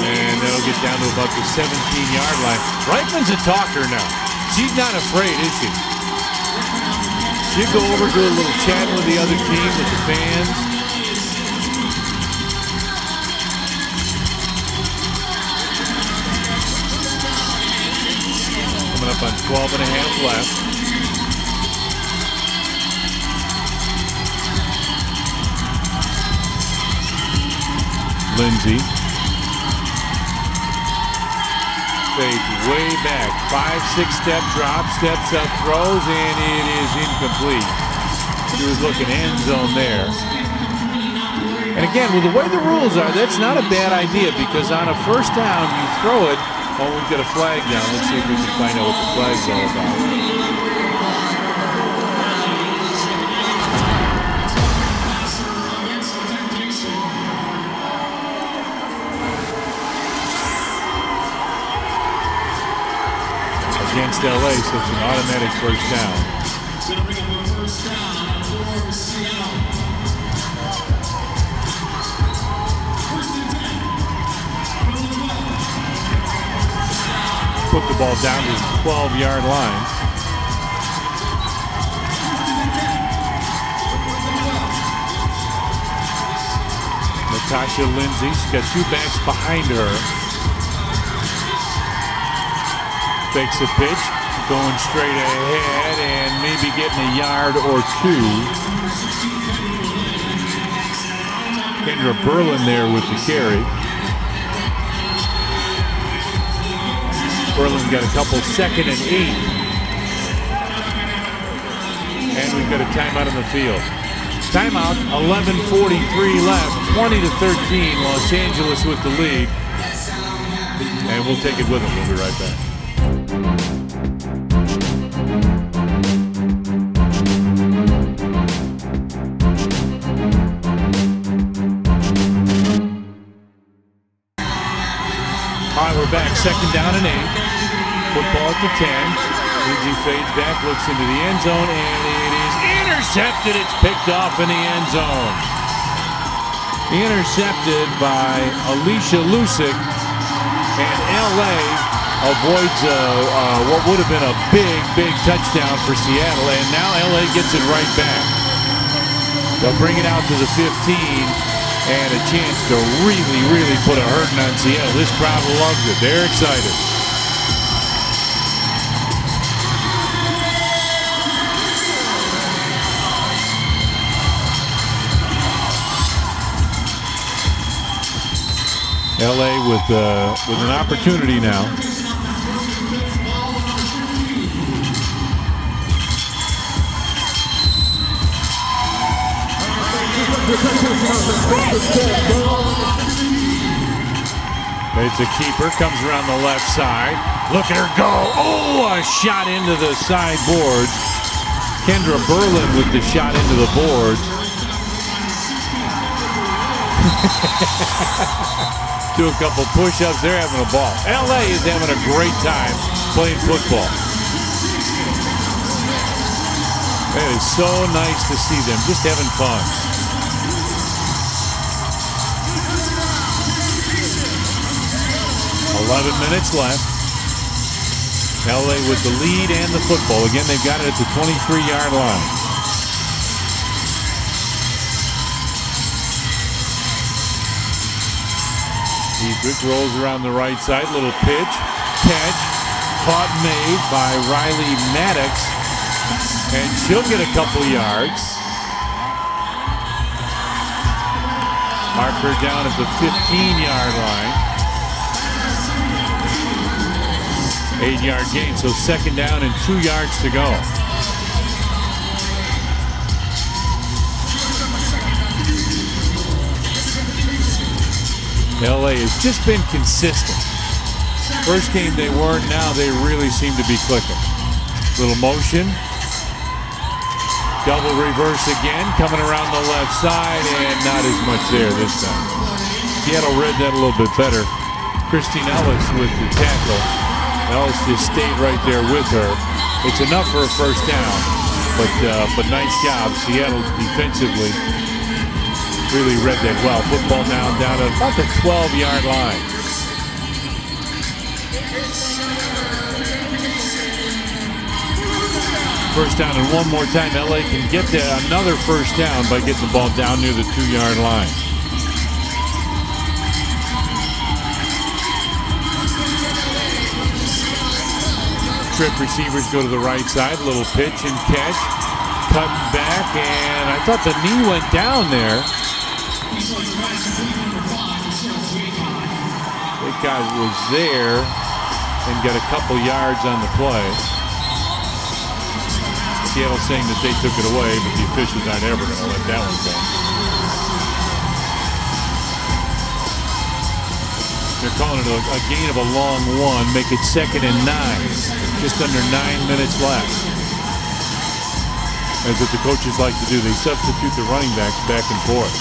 And that'll get down to about the 17-yard line. Reichman's a talker now. She's not afraid, is she? She'll go over, do a little chat with the other team, with the fans. Coming up on 12 and a half left. Lindsay. Fades way back. 5-6 step drop, steps up, throws, and it is incomplete. He was looking end zone there. And again, with the way the rules are, that's not a bad idea because on a first down, you throw it. Oh, we've got a flag down. Let's see if we can find out what the flag's all about. Against LA, so it's an automatic first down. Put the ball down to the 12-yard line. Natasha Lindsay, she's got two backs behind her. Takes a pitch, going straight ahead and maybe getting a yard or two. Kendra Berlin there with the carry. Berlin got a couple 2nd and 8. And we've got a timeout on the field. Timeout, 11:43 left, 20-13, Los Angeles with the lead. And we'll take it with them. We'll be right back. All right, we're back. 2nd down and 8. Football at the 10. Lindsay fades back, looks into the end zone, and it is intercepted. It's picked off in the end zone. Intercepted by Alicia Lusick, and LA avoids what would have been a big touchdown for Seattle, and now LA gets it right back. They'll bring it out to the 15. And a chance to really put a hurting on Seattle. This crowd loves it. They're excited. LA with an opportunity now. It's a keeper, comes around the left side. Look at her go. Oh, a shot into the side boards. Kendra Berlin with the shot into the boards. Do a couple push-ups. They're having a ball. LA is having a great time playing football. It is so nice to see them just having fun. 11 minutes left. LA with the lead and the football. Again, they've got it at the 23-yard line. Diedrich rolls around the right side. Little pitch. Catch. Caught made by Riley Maddox. And she'll get a couple yards. Mark her down at the 15-yard line. 8-yard gain, so 2nd down and 2 yards to go. LA has just been consistent. First game they weren't, now they really seem to be clicking. Little motion. Double reverse again, coming around the left side, and not as much there this time. Seattle read that a little bit better. Christine Ellis with the tackle. Ellis just stayed right there with her. It's enough for a first down, but nice job. Seattle defensively really read that well. Football now down at about the 12-yard line. First down, and one more time, LA can get another first down by getting the ball down near the 2-yard line. Trip receivers go to the right side, little pitch and catch, cutting back, and I thought the knee went down there. That guy was there and got a couple yards on the play. Seattle saying that they took it away, but the officials aren't ever going to let that one go. They're calling it a gain of a long one, make it 2nd and 9. Just under 9 minutes left. That's what the coaches like to do. They substitute the running backs back and forth.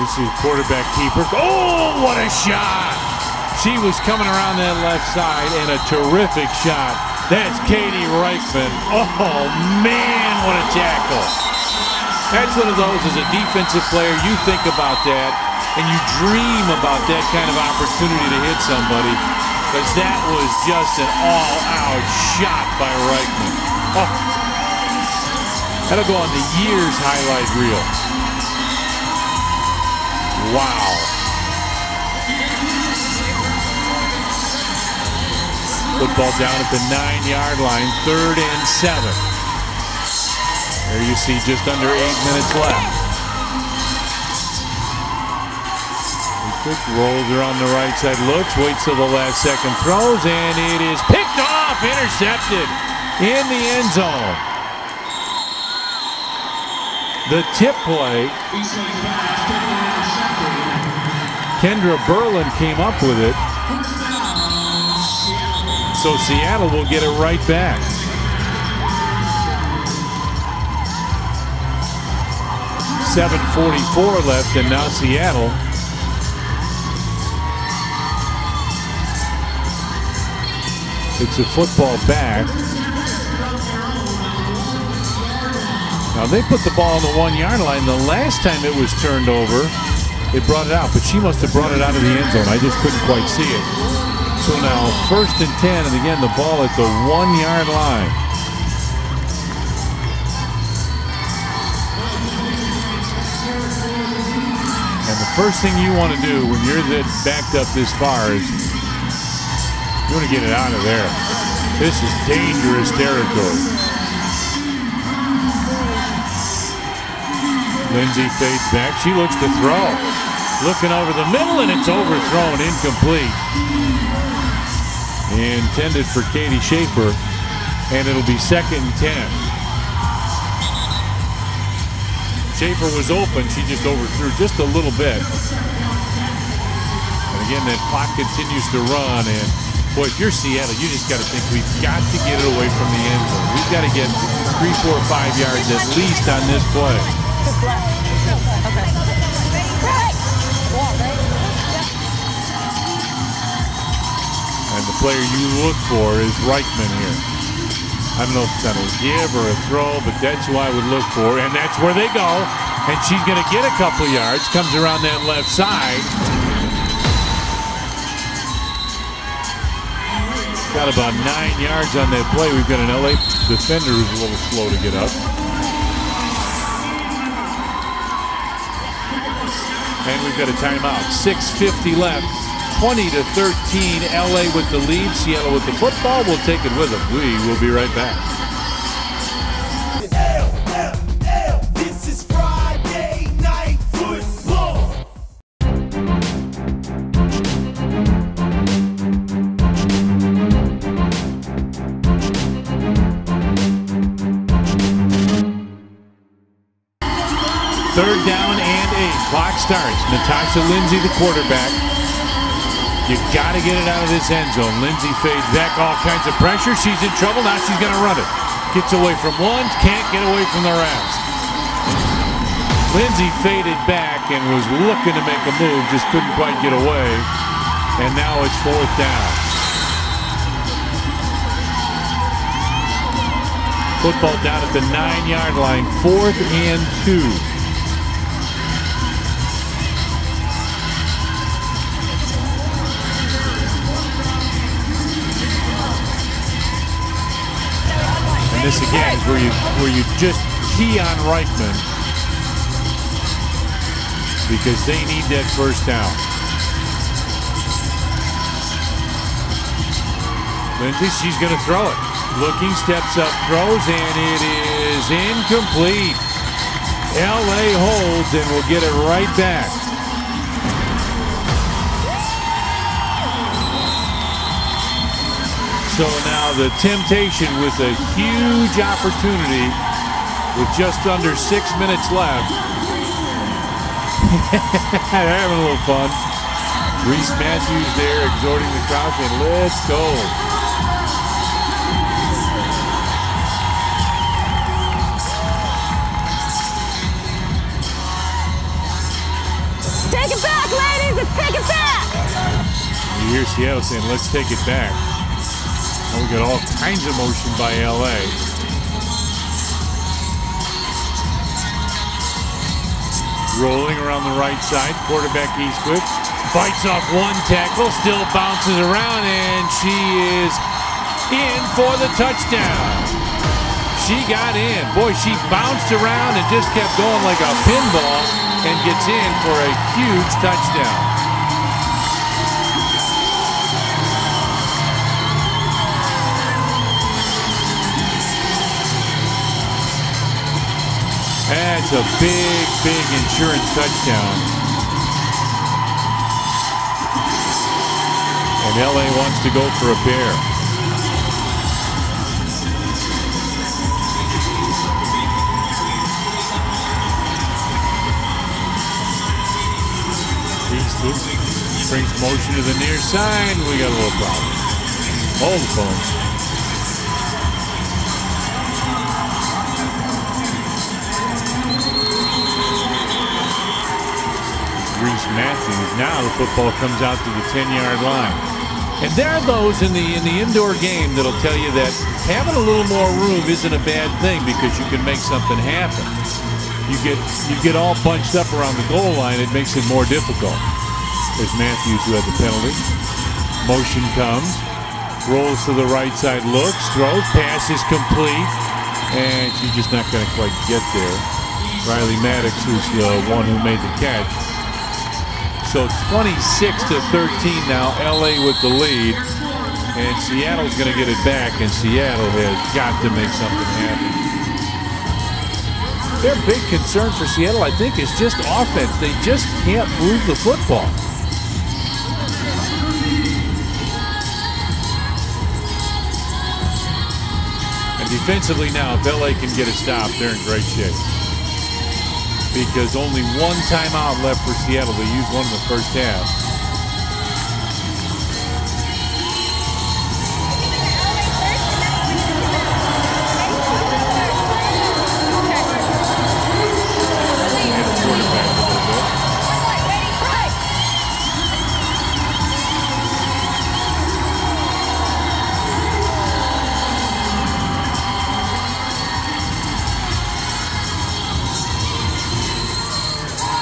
This is quarterback keeper. Oh, what a shot! She was coming around that left side, and a terrific shot. That's Katie Reichman. Oh, man, what a tackle. That's one of those, as a defensive player, you think about that, and you dream about that kind of opportunity to hit somebody, because that was just an all-out shot by Reichman. Oh, that'll go on the year's highlight reel. Wow. Football down at the 9-yard line, 3rd and 7. There you see just under 8 minutes left. Quick rolls her on the right side, looks, waits till the last second, throws, and it is picked off, intercepted in the end zone. The tip play. Kendra Berlin came up with it. So Seattle will get it right back. .744 left, and now Seattle it's a football back. Now they put the ball on the 1-yard line. The last time it was turned over, they brought it out, but she must have brought it out of the end zone. I just couldn't quite see it. So now 1st and 10, and again the ball at the 1-yard line. And the first thing you want to do when you're that backed up this far is you want to get it out of there. This is dangerous territory. Lindsay fades back. She looks to throw. Looking over the middle, and it's overthrown, incomplete. Intended for Katie Schaefer, and it'll be 2nd and 10. Schaefer was open. She just overthrew just a little bit. And again, that clock continues to run, and boy, if you're Seattle, you just got to think we've got to get it away from the end zone. We've got to get 3, 4, 5 yards at least on this play. And the player you look for is Reichman here. I don't know if it's on a give or a throw, but that's who I would look for. And that's where they go. And she's going to get a couple yards. Comes around that left side. Got about 9 yards on that play. We've got an LA defender who's a little slow to get up. And we've got a timeout. 6:50 left. 20-13. LA with the lead. Seattle with the football. We'll take it with them. We will be right back. This is Friday Night Football. Clock starts. Natasha Lindsay, the quarterback. You got to get it out of this end zone. Lindsay fades back, all kinds of pressure. She's in trouble. Now she's going to run it. Gets away from one, can't get away from the rest. Lindsay faded back and was looking to make a move, just couldn't quite get away. And now it's 4th down. Football down at the 9-yard line, 4th and 2. And this again is where you just key on Reichman because they need that first down. Lindsay, she's going to throw it. Looking, steps up, throws, and it is incomplete. LA holds and will get it right back. So now the temptation with a huge opportunity with just under 6 minutes left. They're having a little fun. Reese Matthews there exhorting the crowd saying, let's go. Take it back, ladies! Let's take it back! You hear Seattle saying, let's take it back. And we got all kinds of motion by LA. Rolling around the right side, quarterback Eastwood fights off one tackle, still bounces around, and she is in for the touchdown. She got in. Boy, she bounced around and just kept going like a pinball and gets in for a huge touchdown. That's a big, big insurance touchdown. And LA wants to go for a pair. Eastwood brings motion to the near side. We got a little problem. Hold the phone. Reese Matthews. Now the football comes out to the 10-yard line. And there are those in the indoor game that'll tell you that having a little more room isn't a bad thing because you can make something happen. You get all bunched up around the goal line, it makes it more difficult. There's Matthews who had the penalty. Motion comes, rolls to the right side, looks, throws, pass is complete, and she's just not going to quite get there. Riley Maddox, who's the one who made the catch. So 26-13 now, LA with the lead, and Seattle's going to get it back, and Seattle has got to make something happen. Their big concern for Seattle, I think, is just offense. They just can't move the football. And defensively now, if LA can get a stop, they're in great shape. Because only one timeout left for Seattle. They used one in the first half.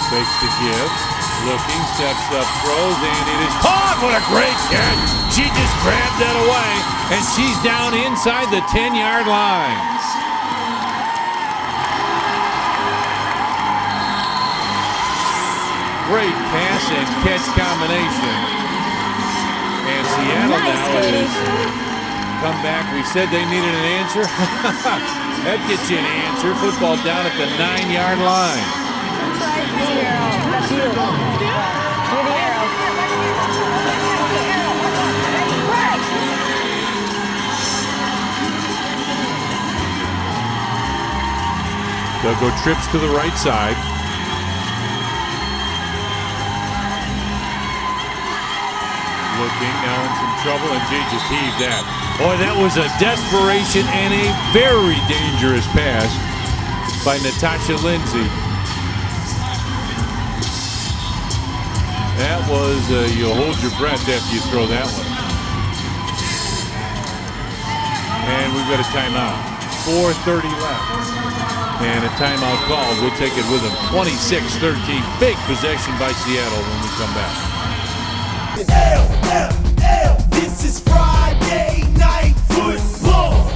Takes the give, looking, steps up, throws, and it is caught. What a great catch. She just grabbed that away, and she's down inside the 10-yard line. Great pass and catch combination. And Seattle now is come back. We said they needed an answer. That gets you an answer. Football down at the 9-yard line. They'll go trips to the right side. looking, now in some trouble, and Jay just heaved that. Boy, that was a desperation and a very dangerous pass by Natasha Lindsay. That was, you'll hold your breath after you throw that one. And we've got a timeout. 4:30 left. And a timeout called. We'll take it with them. 26-13. Big possession by Seattle when we come back. LFL, this is Friday Night Football.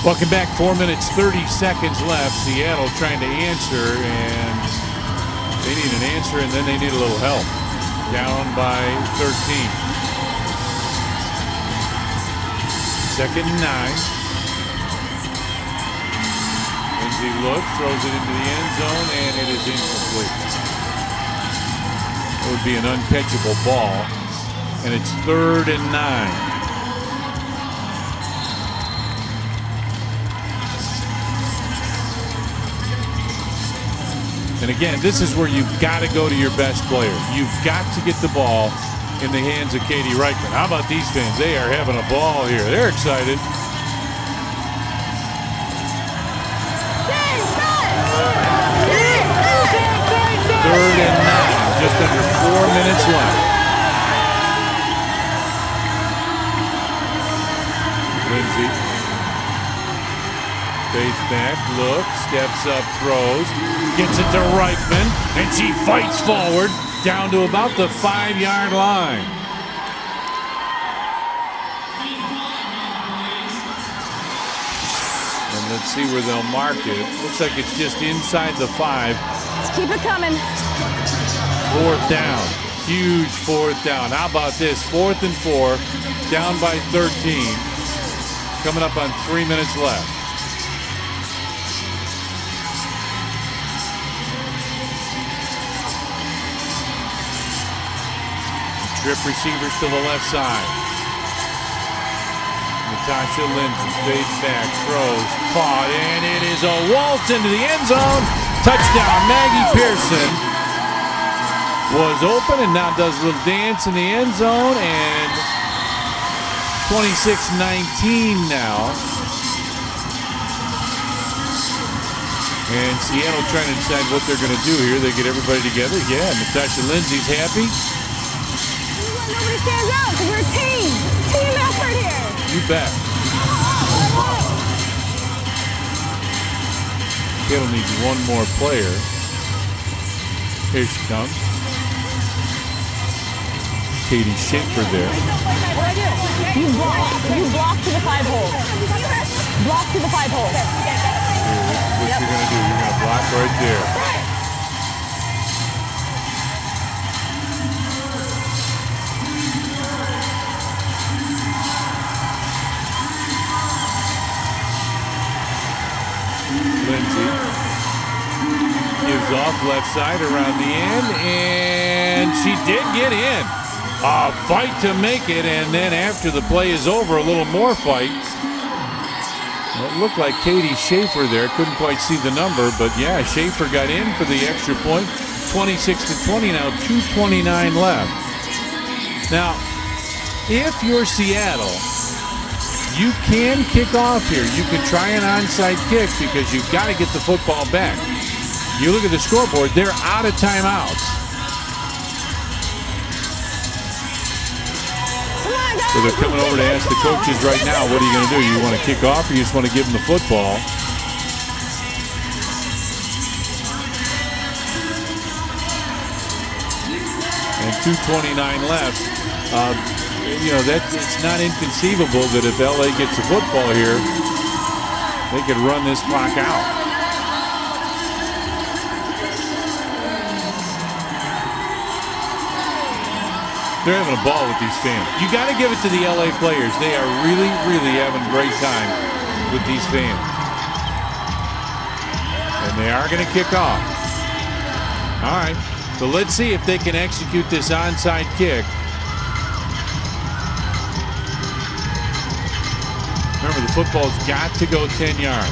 Welcome back. 4 minutes, 30 seconds left. Seattle trying to answer, and they need an answer, and then they need a little help. Down by 13. 2nd and 9. Lindsay looks, throws it into the end zone, and it is incomplete. It would be an uncatchable ball, and it's 3rd and 9. And again, this is where you've got to go to your best player. You've got to get the ball in the hands of Katie Reichman. How about these fans? They are having a ball here. They're excited. Third and 9, just under 4 minutes left. Lindsay fades back, looks, steps up, throws, gets it to Reichman, and she fights forward down to about the 5-yard line. And let's see where they'll mark it. Looks like it's just inside the 5. Let's keep it coming. 4th down. Huge 4th down. How about this? 4th and 4, down by 13. Coming up on 3 minutes left. Trip receivers to the left side. Natasha Lindsay fades back, throws, caught, and it is a waltz into the end zone. Touchdown. Maggie Pearson was open and now does a little dance in the end zone, and 26-19 now. And Seattle trying to decide what they're going to do here. They get everybody together. Yeah, Natasha Lindsay's happy. Nobody stands out because we're a team. Team effort here. You bet. Seattle needs one more player. Here she comes. Katie Schaefer there. You block to the 5 hole. Block to the 5 hole. Here's what you're going to do. You're going to block right there. Lindsay gives off left side around the end, and she did get in. A fight to make it, and then after the play is over, a little more fight. It looked like Katie Schaefer there. Couldn't quite see the number, but yeah, Schaefer got in for the extra point. 26-20 now, 2:29 left. Now, if you're Seattle, you can kick off here. You can try an onside kick because you've got to get the football back. You look at the scoreboard, they're out of timeouts. So they're coming over to ask the coaches right now, what are you going to do? You want to kick off or you just want to give them the football? And 2:29 left. You know, it's not inconceivable that if LA gets the football here, they could run this clock out. They're having a ball with these fans. You got to give it to the LA players. They are really, really having a great time with these fans. And they are going to kick off. All right, so let's see if they can execute this onside kick. football's got to go 10 yards.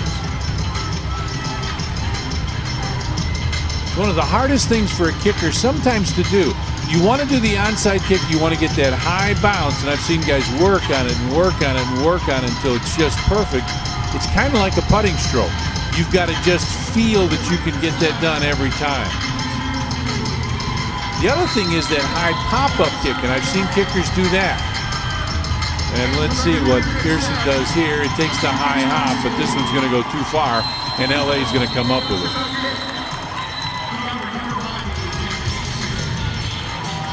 One of the hardest things for a kicker sometimes to do. You want to do the onside kick, you want to get that high bounce, and I've seen guys work on it and work on it and work on it until it's just perfect. It's kind of like a putting stroke. You've got to just feel that you can get that done every time. The other thing is that high pop-up kick, and I've seen kickers do that. And let's see what Pearson does here. It takes the high hop, but this one's going to go too far, and LA is going to come up with it.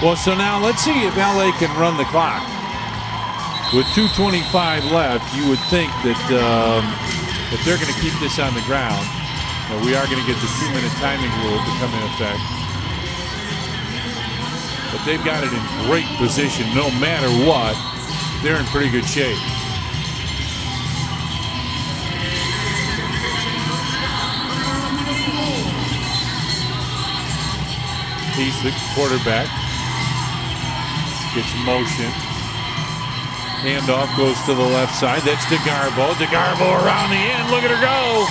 Well, so now let's see if LA can run the clock. With 2:25 left, you would think that if they're going to keep this on the ground, we are going to get the 2-minute timing rule to come in effect. But they've got it in great position no matter what. They're in pretty good shape. He's the quarterback. Gets motion. Handoff goes to the left side. That's DeGarbo. DeGarbo around the end. Look at her go.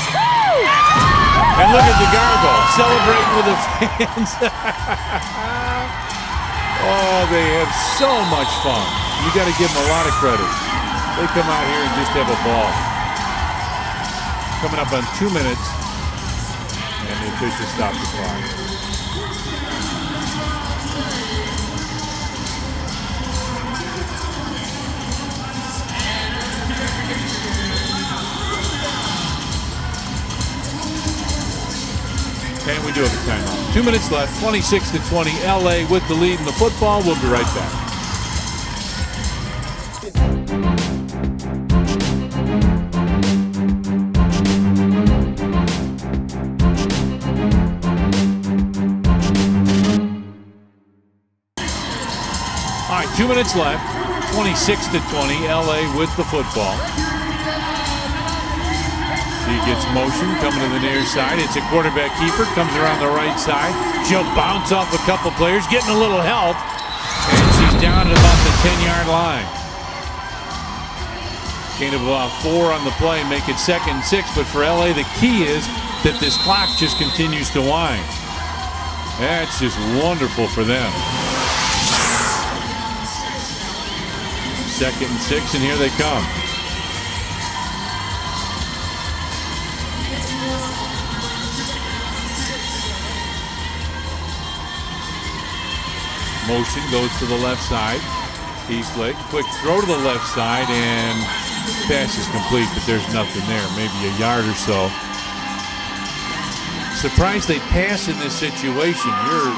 And look at DeGarbo celebrating with the fans. Oh, they have so much fun. You got to give them a lot of credit. They come out here and just have a ball. Coming up on 2 minutes. And the officials stop the clock. And we do have a timeout. 2 minutes left, 26-20. LA with the lead in the football. We'll be right back. All right, 2 minutes left, 26-20. LA with the football. He gets motion coming to the near side. It's a quarterback keeper. Comes around the right side. She'll bounce off a couple players. Getting a little help. And she's down at about the 10-yard line. Gain of about 4 on the play. Make it 2nd and 6. But for LA, the key is that this clock just continues to wind. That's just wonderful for them. 2nd and 6, and here they come. Motion goes to the left side. Eastlake, quick throw to the left side, and pass is complete, but there's nothing there, maybe a yard or so. Surprised they pass in this situation. You're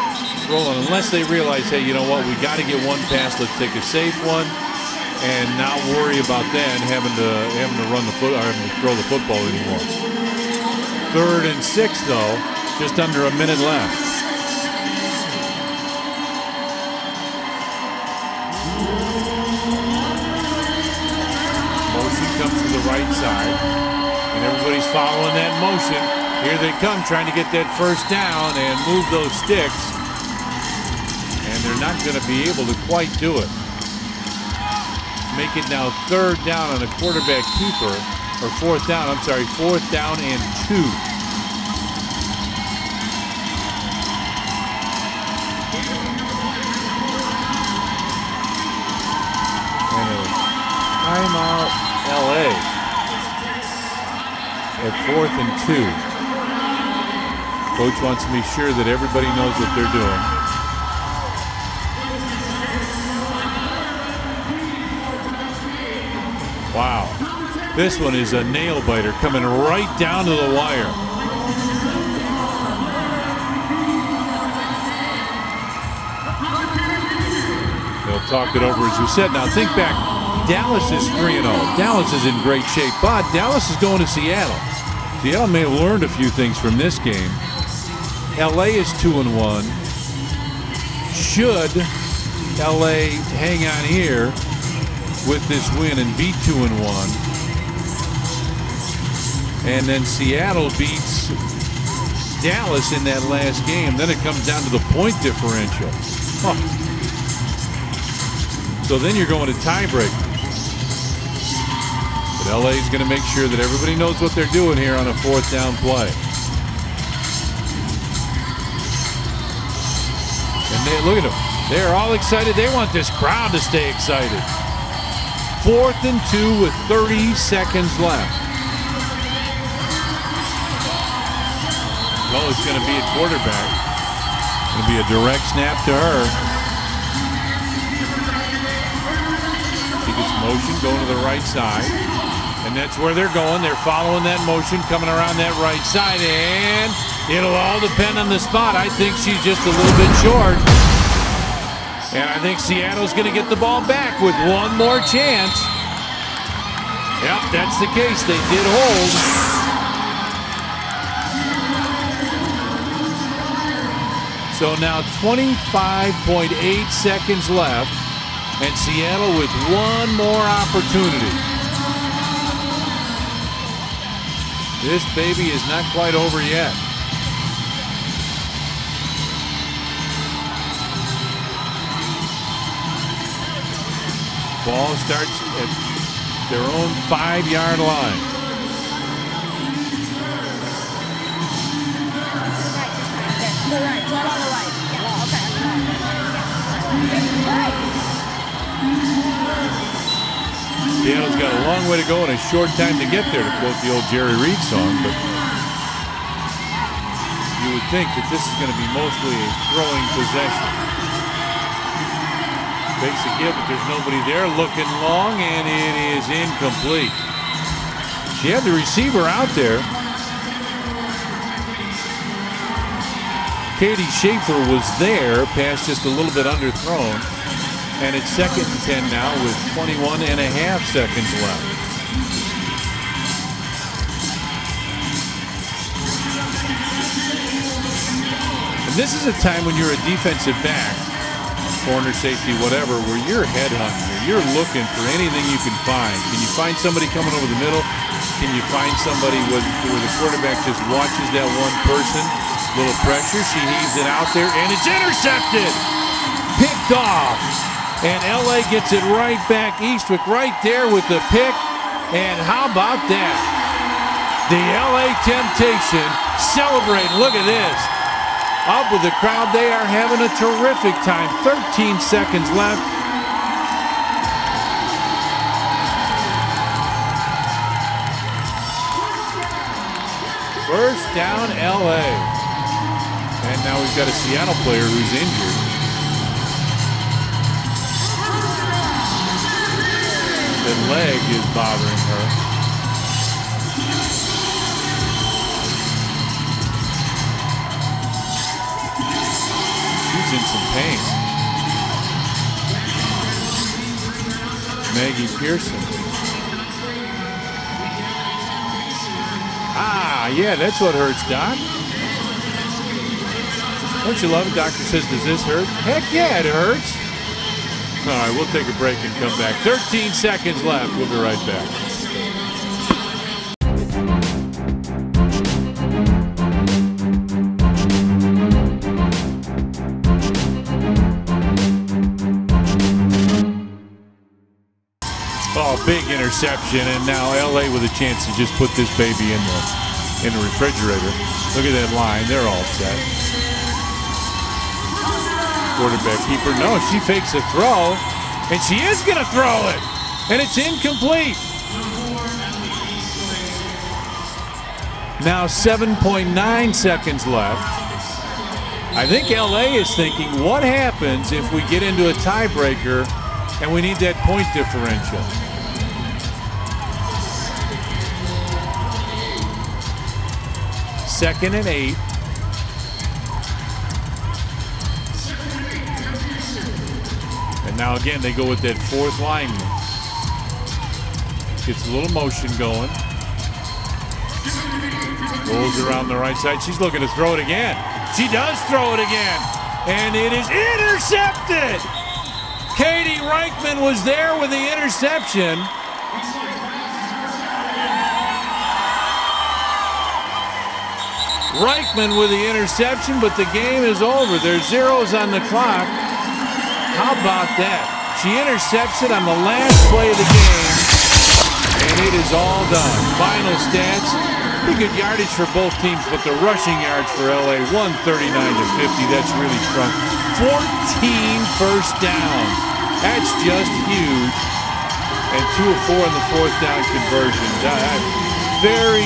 rolling unless they realize, hey, you know what, we got to get one pass. Let's take a safe one and not worry about then having to run the foot or having to throw the football anymore. 3rd and 6 though, just under a minute left. Comes to the right side, and everybody's following that motion. Here they come, trying to get that first down and move those sticks, and they're not going to be able to quite do it. Make it now 3rd down on a quarterback keeper, or 4th down, I'm sorry, 4th down and 2. And a timeout. LA at 4th and 2. Coach wants to be sure that everybody knows what they're doing. Wow. This one is a nail biter coming right down to the wire. They'll talk it over as we said. Now think back. Dallas is 3-0. Dallas is in great shape, but Dallas is going to Seattle. Seattle may have learned a few things from this game. LA is 2-1. Should LA hang on here with this win and be 2-1, and then Seattle beats Dallas in that last game, then it comes down to the point differential. Huh. So then you're going to tiebreakers. But LA is going to make sure that everybody knows what they're doing here on a 4th down play. And look at them. They're all excited. They want this crowd to stay excited. 4th and 2 with 30 seconds left. Well, it's going to be a quarterback. Going to be a direct snap to her. She gets motion going to the right side. And that's where they're going. They're following that motion, coming around that right side. And it'll all depend on the spot. I think she's just a little bit short. And I think Seattle's going to get the ball back with one more chance. Yep, that's the case. They did hold. So now 25.8 seconds left, and Seattle with one more opportunity. This baby is not quite over yet. Ball starts at their own 5-yard line. Seattle's got a long way to go and a short time to get there, to quote the old Jerry Reed song, but you would think that this is going to be mostly a throwing possession. Takes a give, but there's nobody there. Looking long, and it is incomplete. She had the receiver out there. Katie Schaefer was there, pass just a little bit underthrown. And it's 2nd and 10 now with 21.5 seconds left. And this is a time when you're a defensive back, corner, safety, whatever, where you're headhunting. You're looking for anything you can find. Can you find somebody coming over the middle? Can you find somebody where the quarterback just watches that one person? Little pressure. She heaves it out there, and it's intercepted. Picked off. And LA gets it right back. Eastwick right there with the pick. And how about that? The LA Temptation celebrating. Look at this. Up with the crowd. They are having a terrific time. 13 seconds left. First down, LA. And now we've got a Seattle player who's injured. The leg is bothering her. She's in some pain. Maggie Pearson. Ah, yeah, that's what hurts, Doc. Don't you love it? Doctor says, does this hurt? Heck yeah, it hurts. All right, we'll take a break and come back. 13 seconds left. We'll be right back. Oh, big interception, and now LA with a chance to just put this baby in the refrigerator. Look at that line. They're all set. Quarterback keeper. No, she fakes a throw, and she is going to throw it, and it's incomplete. Now 7.9 seconds left. I think LA is thinking, what happens if we get into a tiebreaker and we need that point differential? Second and 8. And now again, they go with that fourth lineman. Gets a little motion going. Rolls around the right side. She's looking to throw it again. She does throw it again. And it is intercepted. Katie Reichman was there with the interception. Reichman with the interception, but the game is over. There's zeros on the clock. How about that? She intercepts it on the last play of the game, and It is all done. Final stats. Pretty good yardage for both teams, but the rushing yards for LA, 139 to 50. That's really strong. 14 first downs. That's just huge. And 2 of 4 in the fourth down conversion. Very.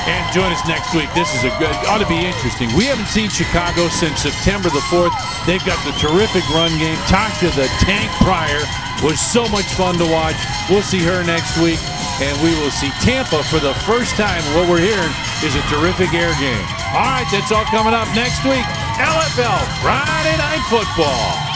And join us next week. This is ought to be interesting. We haven't seen Chicago since September the 4th. They've got the terrific run game. Tasha the Tank Pryor was so much fun to watch. We'll see her next week. And we will see Tampa for the first time. What we're hearing is a terrific air game. All right, that's all coming up next week. LFL Friday Night Football.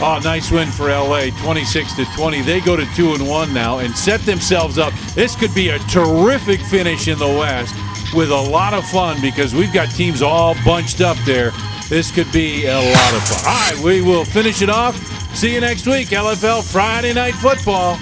Oh, nice win for LA, 26-20. They go to 2-1 now and set themselves up. This could be a terrific finish in the West with a lot of fun because we've got teams all bunched up there. This could be a lot of fun. All right, we will finish it off. See you next week, LFL Friday Night Football.